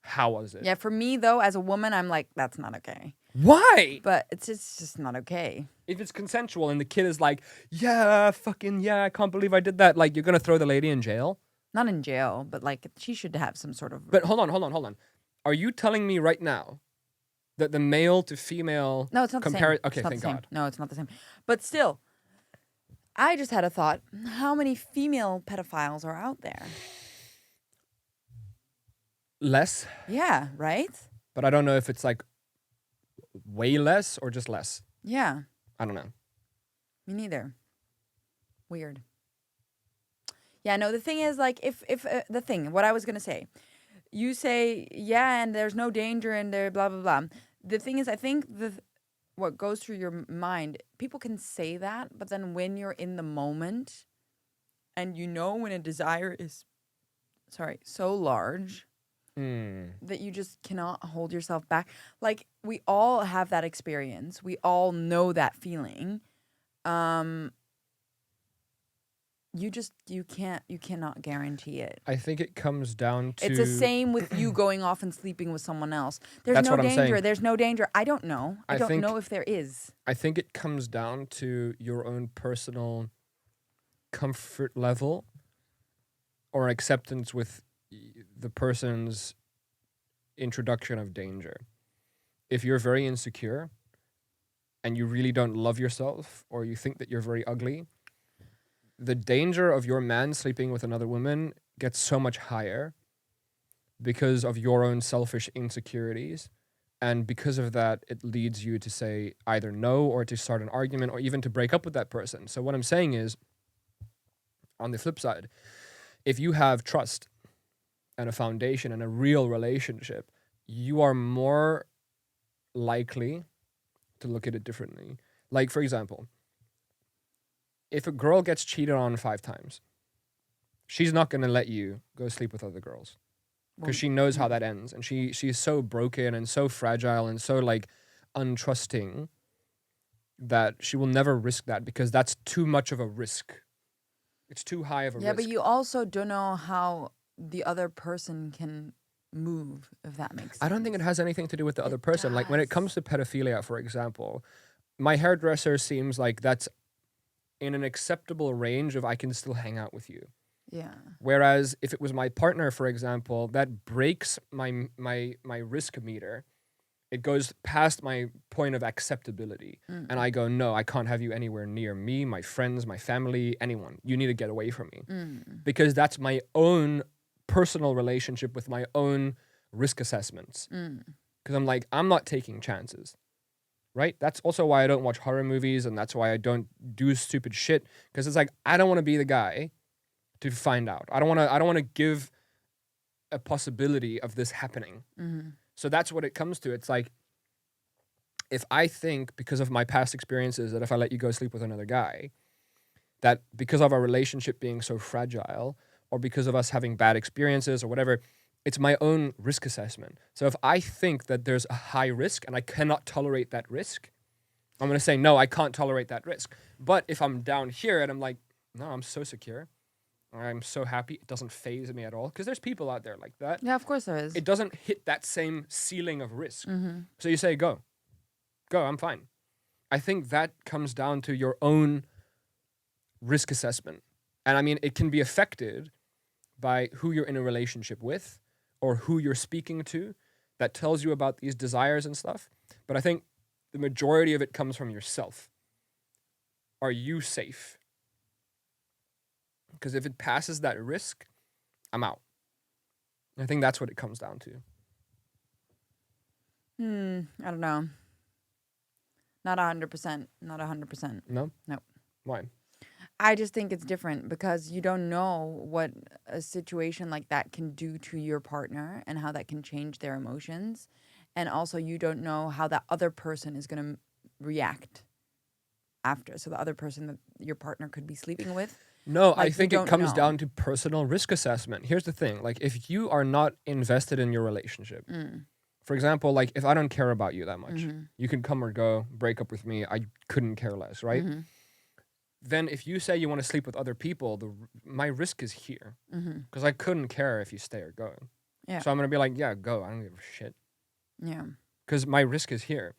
How was it? Yeah, for me though, as a woman, I'm like, that's not okay. Why? But it's just not okay. If it's consensual and the kid is like, yeah, fucking yeah, I can't believe I did that, like, you're gonna throw the lady in jail? Not in jail, but like she should have some sort of. But hold on. Are you telling me right now that the male to female No, it's not the same. Okay, It's not thank the same. God. No, it's not the same. But still, I just had a thought. How many female pedophiles are out there? Less, Yeah, right? but I don't know if it's like way less or just less. Yeah, I don't know. me neither. Weird. Yeah, no, the thing is, like, if what I was going to say, you say, yeah, and there's no danger and there, blah, blah, blah. The thing is, I think what goes through your mind, people can say that, but then when you're in the moment and you know when a desire is, so large that you just cannot hold yourself back. Like, we all have that experience. We all know that feeling. You cannot guarantee it. I think it comes down to... It's the same with you going off and sleeping with someone else. There's That's no what I'm danger. saying. There's no danger. I don't know. I don't think- know if there is. I think it comes down to your own personal comfort level or acceptance with the person's introduction of danger. If you're very insecure and you really don't love yourself or you think that you're very ugly, the danger of your man sleeping with another woman gets so much higher because of your own selfish insecurities. And because of that, it leads you to say either no or to start an argument or even to break up with that person. So what I'm saying is, on the flip side, if you have trust and a foundation and a real relationship, you are more likely to look at it differently. Like, for example, if a girl gets cheated on 5 times, she's not going to let you go sleep with other girls because she knows how that ends. And she's so broken and so fragile and so, like, untrusting that she will never risk that because that's too much of a risk. It's too high of a risk. Yeah, but you also don't know how the other person can move, if that makes sense. I don't think it has anything to do with the other person. Like, when it does. comes to pedophilia, for example, my hairdresser seems like that's in an acceptable range of I can still hang out with you. Yeah. Whereas if it was my partner, for example, that breaks my risk meter. It goes past my point of acceptability. And I go, no, I can't have you anywhere near me, my friends, my family, anyone. You need to get away from me. Because that's my own personal relationship with my own risk assessments. Because I'm like, I'm not taking chances. Right? That's also why I don't watch horror movies, and that's why I don't do stupid shit. Because it's like, I don't want to be the guy to find out. I don't want to give a possibility of this happening. So that's what it comes to. It's like, if I think because of my past experiences that if I let you go sleep with another guy, that because of our relationship being so fragile, or because of us having bad experiences or whatever, it's my own risk assessment. So if I think that there's a high risk and I cannot tolerate that risk, I'm going to say, no, I can't tolerate that risk. But if I'm down here and I'm like, no, I'm so secure, I'm so happy. It doesn't faze me at all. Because there's people out there like that. Yeah, of course there is. It doesn't hit that same ceiling of risk. Mm-hmm. So you say, go, I'm fine. I think that comes down to your own risk assessment. And I mean, it can be affected by who you're in a relationship with or who you're speaking to that tells you about these desires and stuff. But I think the majority of it comes from yourself. Are you safe? Because if it passes that risk, I'm out. I think that's what it comes down to. I don't know. Not 100%. Not 100%. No? No. Why? I just think it's different because you don't know what a situation like that can do to your partner and how that can change their emotions. And also, you don't know how that other person is going to react after. So, the other person that your partner could be sleeping with. No, Like, I you think it don't comes know. down to personal risk assessment. Here's the thing. Like, if you are not invested in your relationship, for example, like, if I don't care about you that much, you can come or go, break up with me, I couldn't care less, right? Then if you say you want to sleep with other people, my risk is here. Because I couldn't care if you stay or go. Yeah. So I'm going to be like, yeah, go. I don't give a shit. Yeah. Because my risk is here.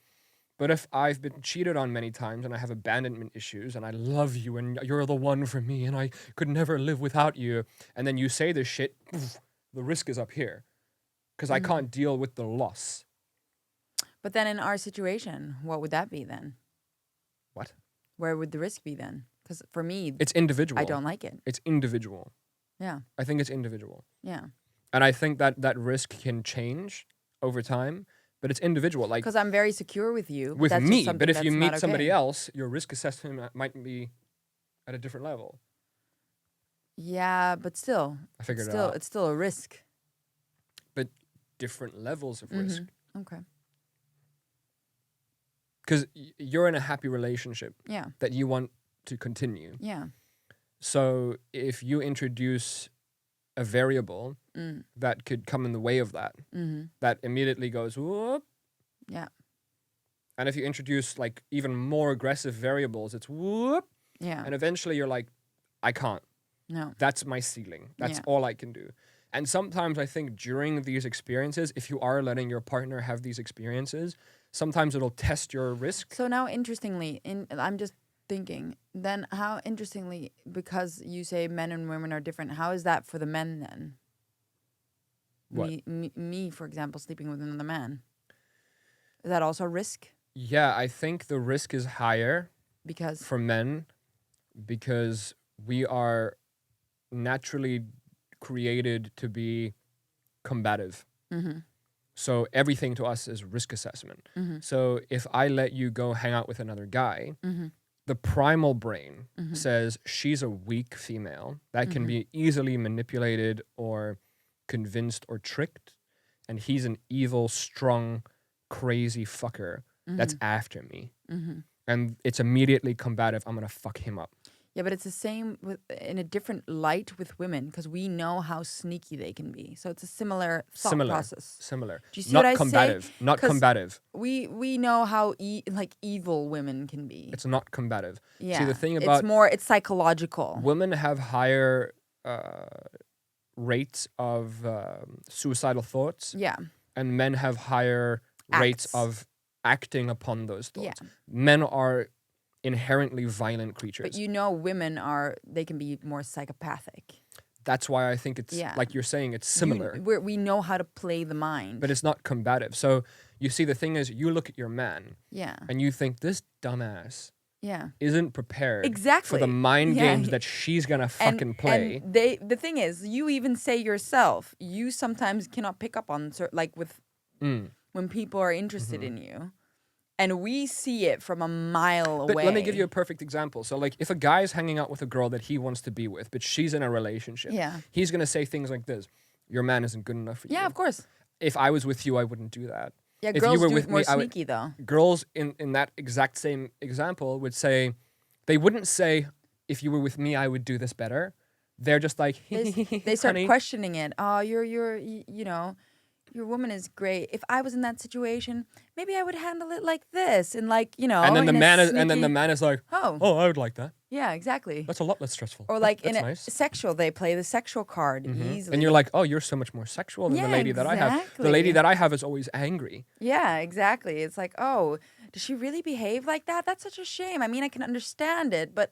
But if I've been cheated on many times and I have abandonment issues and I love you and you're the one for me and I could never live without you, and then you say this shit, the risk is up here. Because I can't deal with the loss. But then in our situation, what would that be then? What? Where would the risk be then? Because for me, It's individual. I don't like it. It's individual. Yeah. I think it's individual. Yeah. And I think that risk can change over time, but it's individual. Like Because I'm very secure with you. with that's just me, something but if you that's meet not somebody okay. else, your risk assessment might be at a different level. Yeah, but still. I figured it still, out. It's still a risk. But different levels of risk. Okay. Because you're in a happy relationship Yeah. that you want to continue. Yeah. So if you introduce a variable that could come in the way of that, that immediately goes, whoop. Yeah. And if you introduce like even more aggressive variables, it's whoop. Yeah. And eventually you're like, I can't. No. That's my ceiling. That's Yeah. all I can do. And sometimes I think during these experiences, if you are letting your partner have these experiences, sometimes it'll test your risk. So now, interestingly, I'm just thinking, then how interestingly, because you say men and women are different, how is that for the men then? What? Me, for example, sleeping with another man. Is that also a risk? Yeah, I think the risk is higher Because for men because we are naturally created to be combative. So everything to us is risk assessment. So if I let you go hang out with another guy, the primal brain says she's a weak female that can be easily manipulated or convinced or tricked, and he's an evil, strong, crazy fucker that's after me. And it's immediately combative. I'm gonna fuck him up. yeah, but it's the same in a different light with women because we know how sneaky they can be. So it's a similar thought process. Similar. Do you see Not what I say? combative. Not 'Cause combative. We know how evil women can be. It's not combative. Yeah. See, the thing about it's psychological. women have higher rates of suicidal thoughts, Yeah. and men have higher rates Acts. of acting upon those Yeah. thoughts. Men are inherently violent creatures. But women they can be more psychopathic. That's why I think it's Yeah. like you're saying, it's similar, We know how to play the mind. but it's not combative. So you see, the thing is, you look at your man yeah. and you think this dumbass Yeah. isn't prepared for Exactly. the mind Yeah. games that she's gonna fucking play. And the thing is, you even say yourself, you sometimes cannot pick up on when people are interested in you. And we see it from a mile But away. let me give you a perfect example. So, like, if a guy is hanging out with a girl that he wants to be with, but she's in a relationship, Yeah. he's gonna say things like this: "Your man isn't good enough for you." Yeah, of course. If I was with you, I wouldn't do that. Yeah, If you girls were do with it more me, I would- sneaky though. Girls in that exact same example would say, they wouldn't say, "If you were with me, I would do this better." They're just like, They start "Honey." questioning it. Oh, you're your woman is great. If I was in that situation, maybe I would handle it like this, and like And then the in a man is, sneaky- like, oh, oh, I would like that. yeah, exactly. That's a lot less stressful. Or like That's in a nice. sexual, they play the sexual card easily. And you're like, oh, you're so much more sexual than the Yeah, lady that I have. The lady exactly. that I have is always angry. yeah, exactly. It's like, oh, does she really behave like that? That's such a shame. I mean, I can understand it, but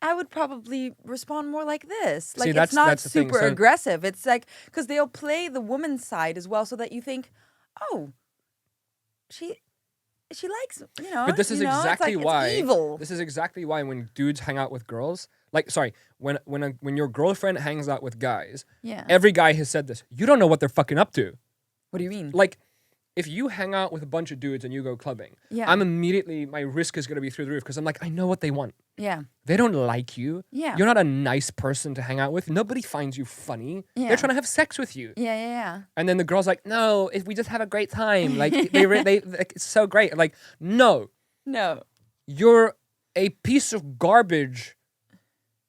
I would probably respond more like this. Like, that's it's not the thing. super So- aggressive. It's like, because they'll play the woman's side as well, so that you think, oh, she likes, But this is it's exactly like, why. it's evil. This is exactly why when dudes hang out with girls, like, sorry, when your girlfriend hangs out with guys, Yeah. every guy has said this. You don't know what they're fucking up to. What do you mean? Like, if you hang out with a bunch of dudes and you go clubbing, Yeah. my risk is going to be through the roof because I'm like, I know what they want. Yeah. They don't like you. Yeah. You're not a nice person to hang out with. Nobody finds you funny. Yeah. They're trying to have sex with you. Yeah, yeah, And then the girl's like, no, if we just have a great time. Like, like, it's so great. Like, no, No. you're a piece of garbage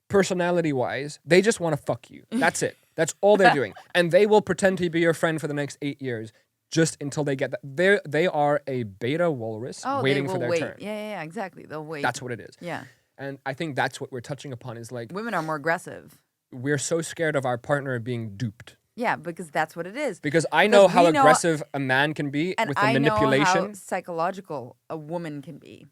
personality-wise. They just want to fuck you. That's it. That's all they're doing. And they will pretend to be your friend for the next 8 years just until they get that. They are a beta walrus Oh, waiting they will for their wait. turn. Yeah, exactly. They'll wait. That's what it is. Yeah. And I think that's what we're touching upon is like, Women are more aggressive. we're so scared of our partner being duped. Yeah, because that's what it is. Because I know Because how we know- aggressive a man can be And with the I know how manipulation. psychological a woman can be.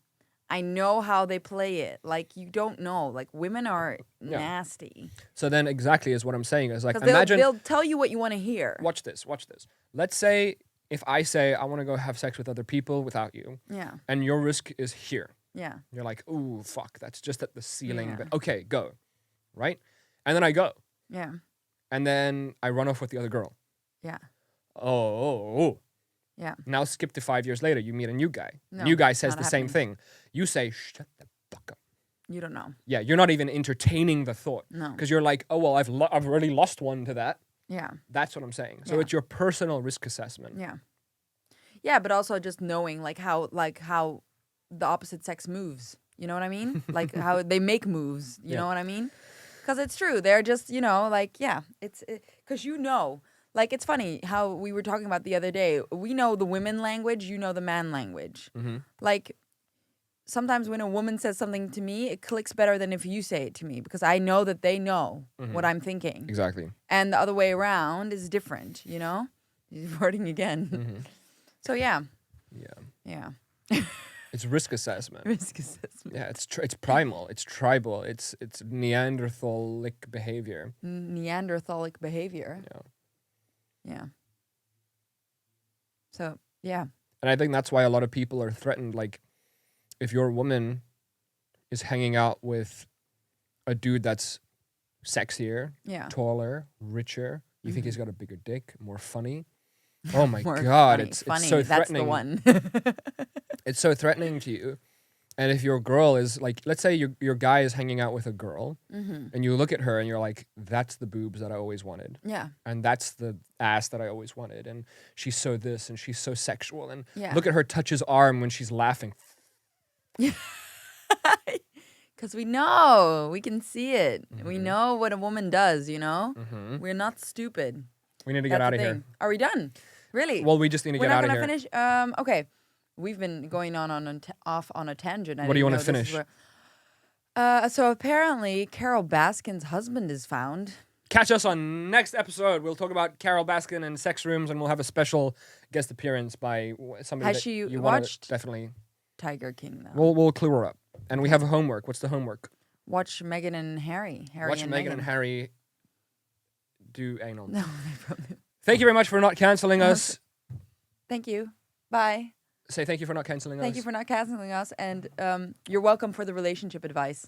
I know how they play it. Like, you don't know. Like, women are nasty. So then exactly is what I'm saying is like, Because imagine, they'll tell you what you want to hear. watch this. Let's say if I say I want to go have sex with other people without you, Yeah, and your risk is here. yeah, You're like, ooh, fuck, that's just at the ceiling. Yeah. But okay, go. Right? And then I go. yeah, And then I run off with the other girl. yeah, Oh. yeah. Now skip to 5 years later, you meet a new guy. No, New guy says not the same happening. thing. You say, shut the fuck up. You don't know. Yeah, you're not even entertaining the thought. No. Because you're like, oh, well, I've already lost one to that. Yeah, That's what I'm saying. So Yeah. it's your personal risk assessment. yeah. Yeah, but also just knowing how the opposite sex moves. You know what I mean? Like how they make moves. You Yeah. know what I mean? Because it's true. They're just, like, yeah. It's because like, it's funny how we were talking about the other day. We know the women language. You know the man language. Mm-hmm. Like, sometimes when a woman says something to me, it clicks better than if you say it to me because I know that they know what I'm thinking. Exactly. And the other way around is different, He's wording again. Mm-hmm. So, yeah. Yeah. Yeah. It's risk assessment. Risk assessment. Yeah, it's primal. It's tribal. It's Neanderthalic behavior. Neanderthalic behavior. Yeah. Yeah. So, yeah. And I think that's why a lot of people are threatened. Like, if your woman is hanging out with a dude that's sexier, Yeah. taller, richer, you think he's got a bigger dick, more funny. Oh my More God, funny, it's funny. so That's threatening. the one. It's so threatening to you. And if your girl is like, let's say your guy is hanging out with a girl, and you look at her and you're like, that's the boobs that I always wanted. Yeah. And that's the ass that I always wanted. And she's so this and she's so sexual. And Yeah. look at her touch his arm when she's laughing. Because we know. We can see it. Mm-hmm. We know what a woman does, We're not stupid. We need to get That's out the of here. thing. Are we done? Really? Well, we just need to We're get not out of gonna here. finish. Okay, we've been going off on a tangent. What do you want wanna to finish? So apparently, Carol Baskin's husband is found. Catch us on next episode. We'll talk about Carol Baskin and sex rooms, and we'll have a special guest appearance by somebody Has that she you wanna watched definitely. Tiger King though. We'll clue her up, and we have a homework. What's the homework? Watch Meghan and Harry. Watch and Meghan Meghan. and Harry do anal. No, they probably. Thank you very much for not canceling us. Thank you. Bye. Say thank you for not canceling us. Thank you for not canceling us, and you're welcome for the relationship advice.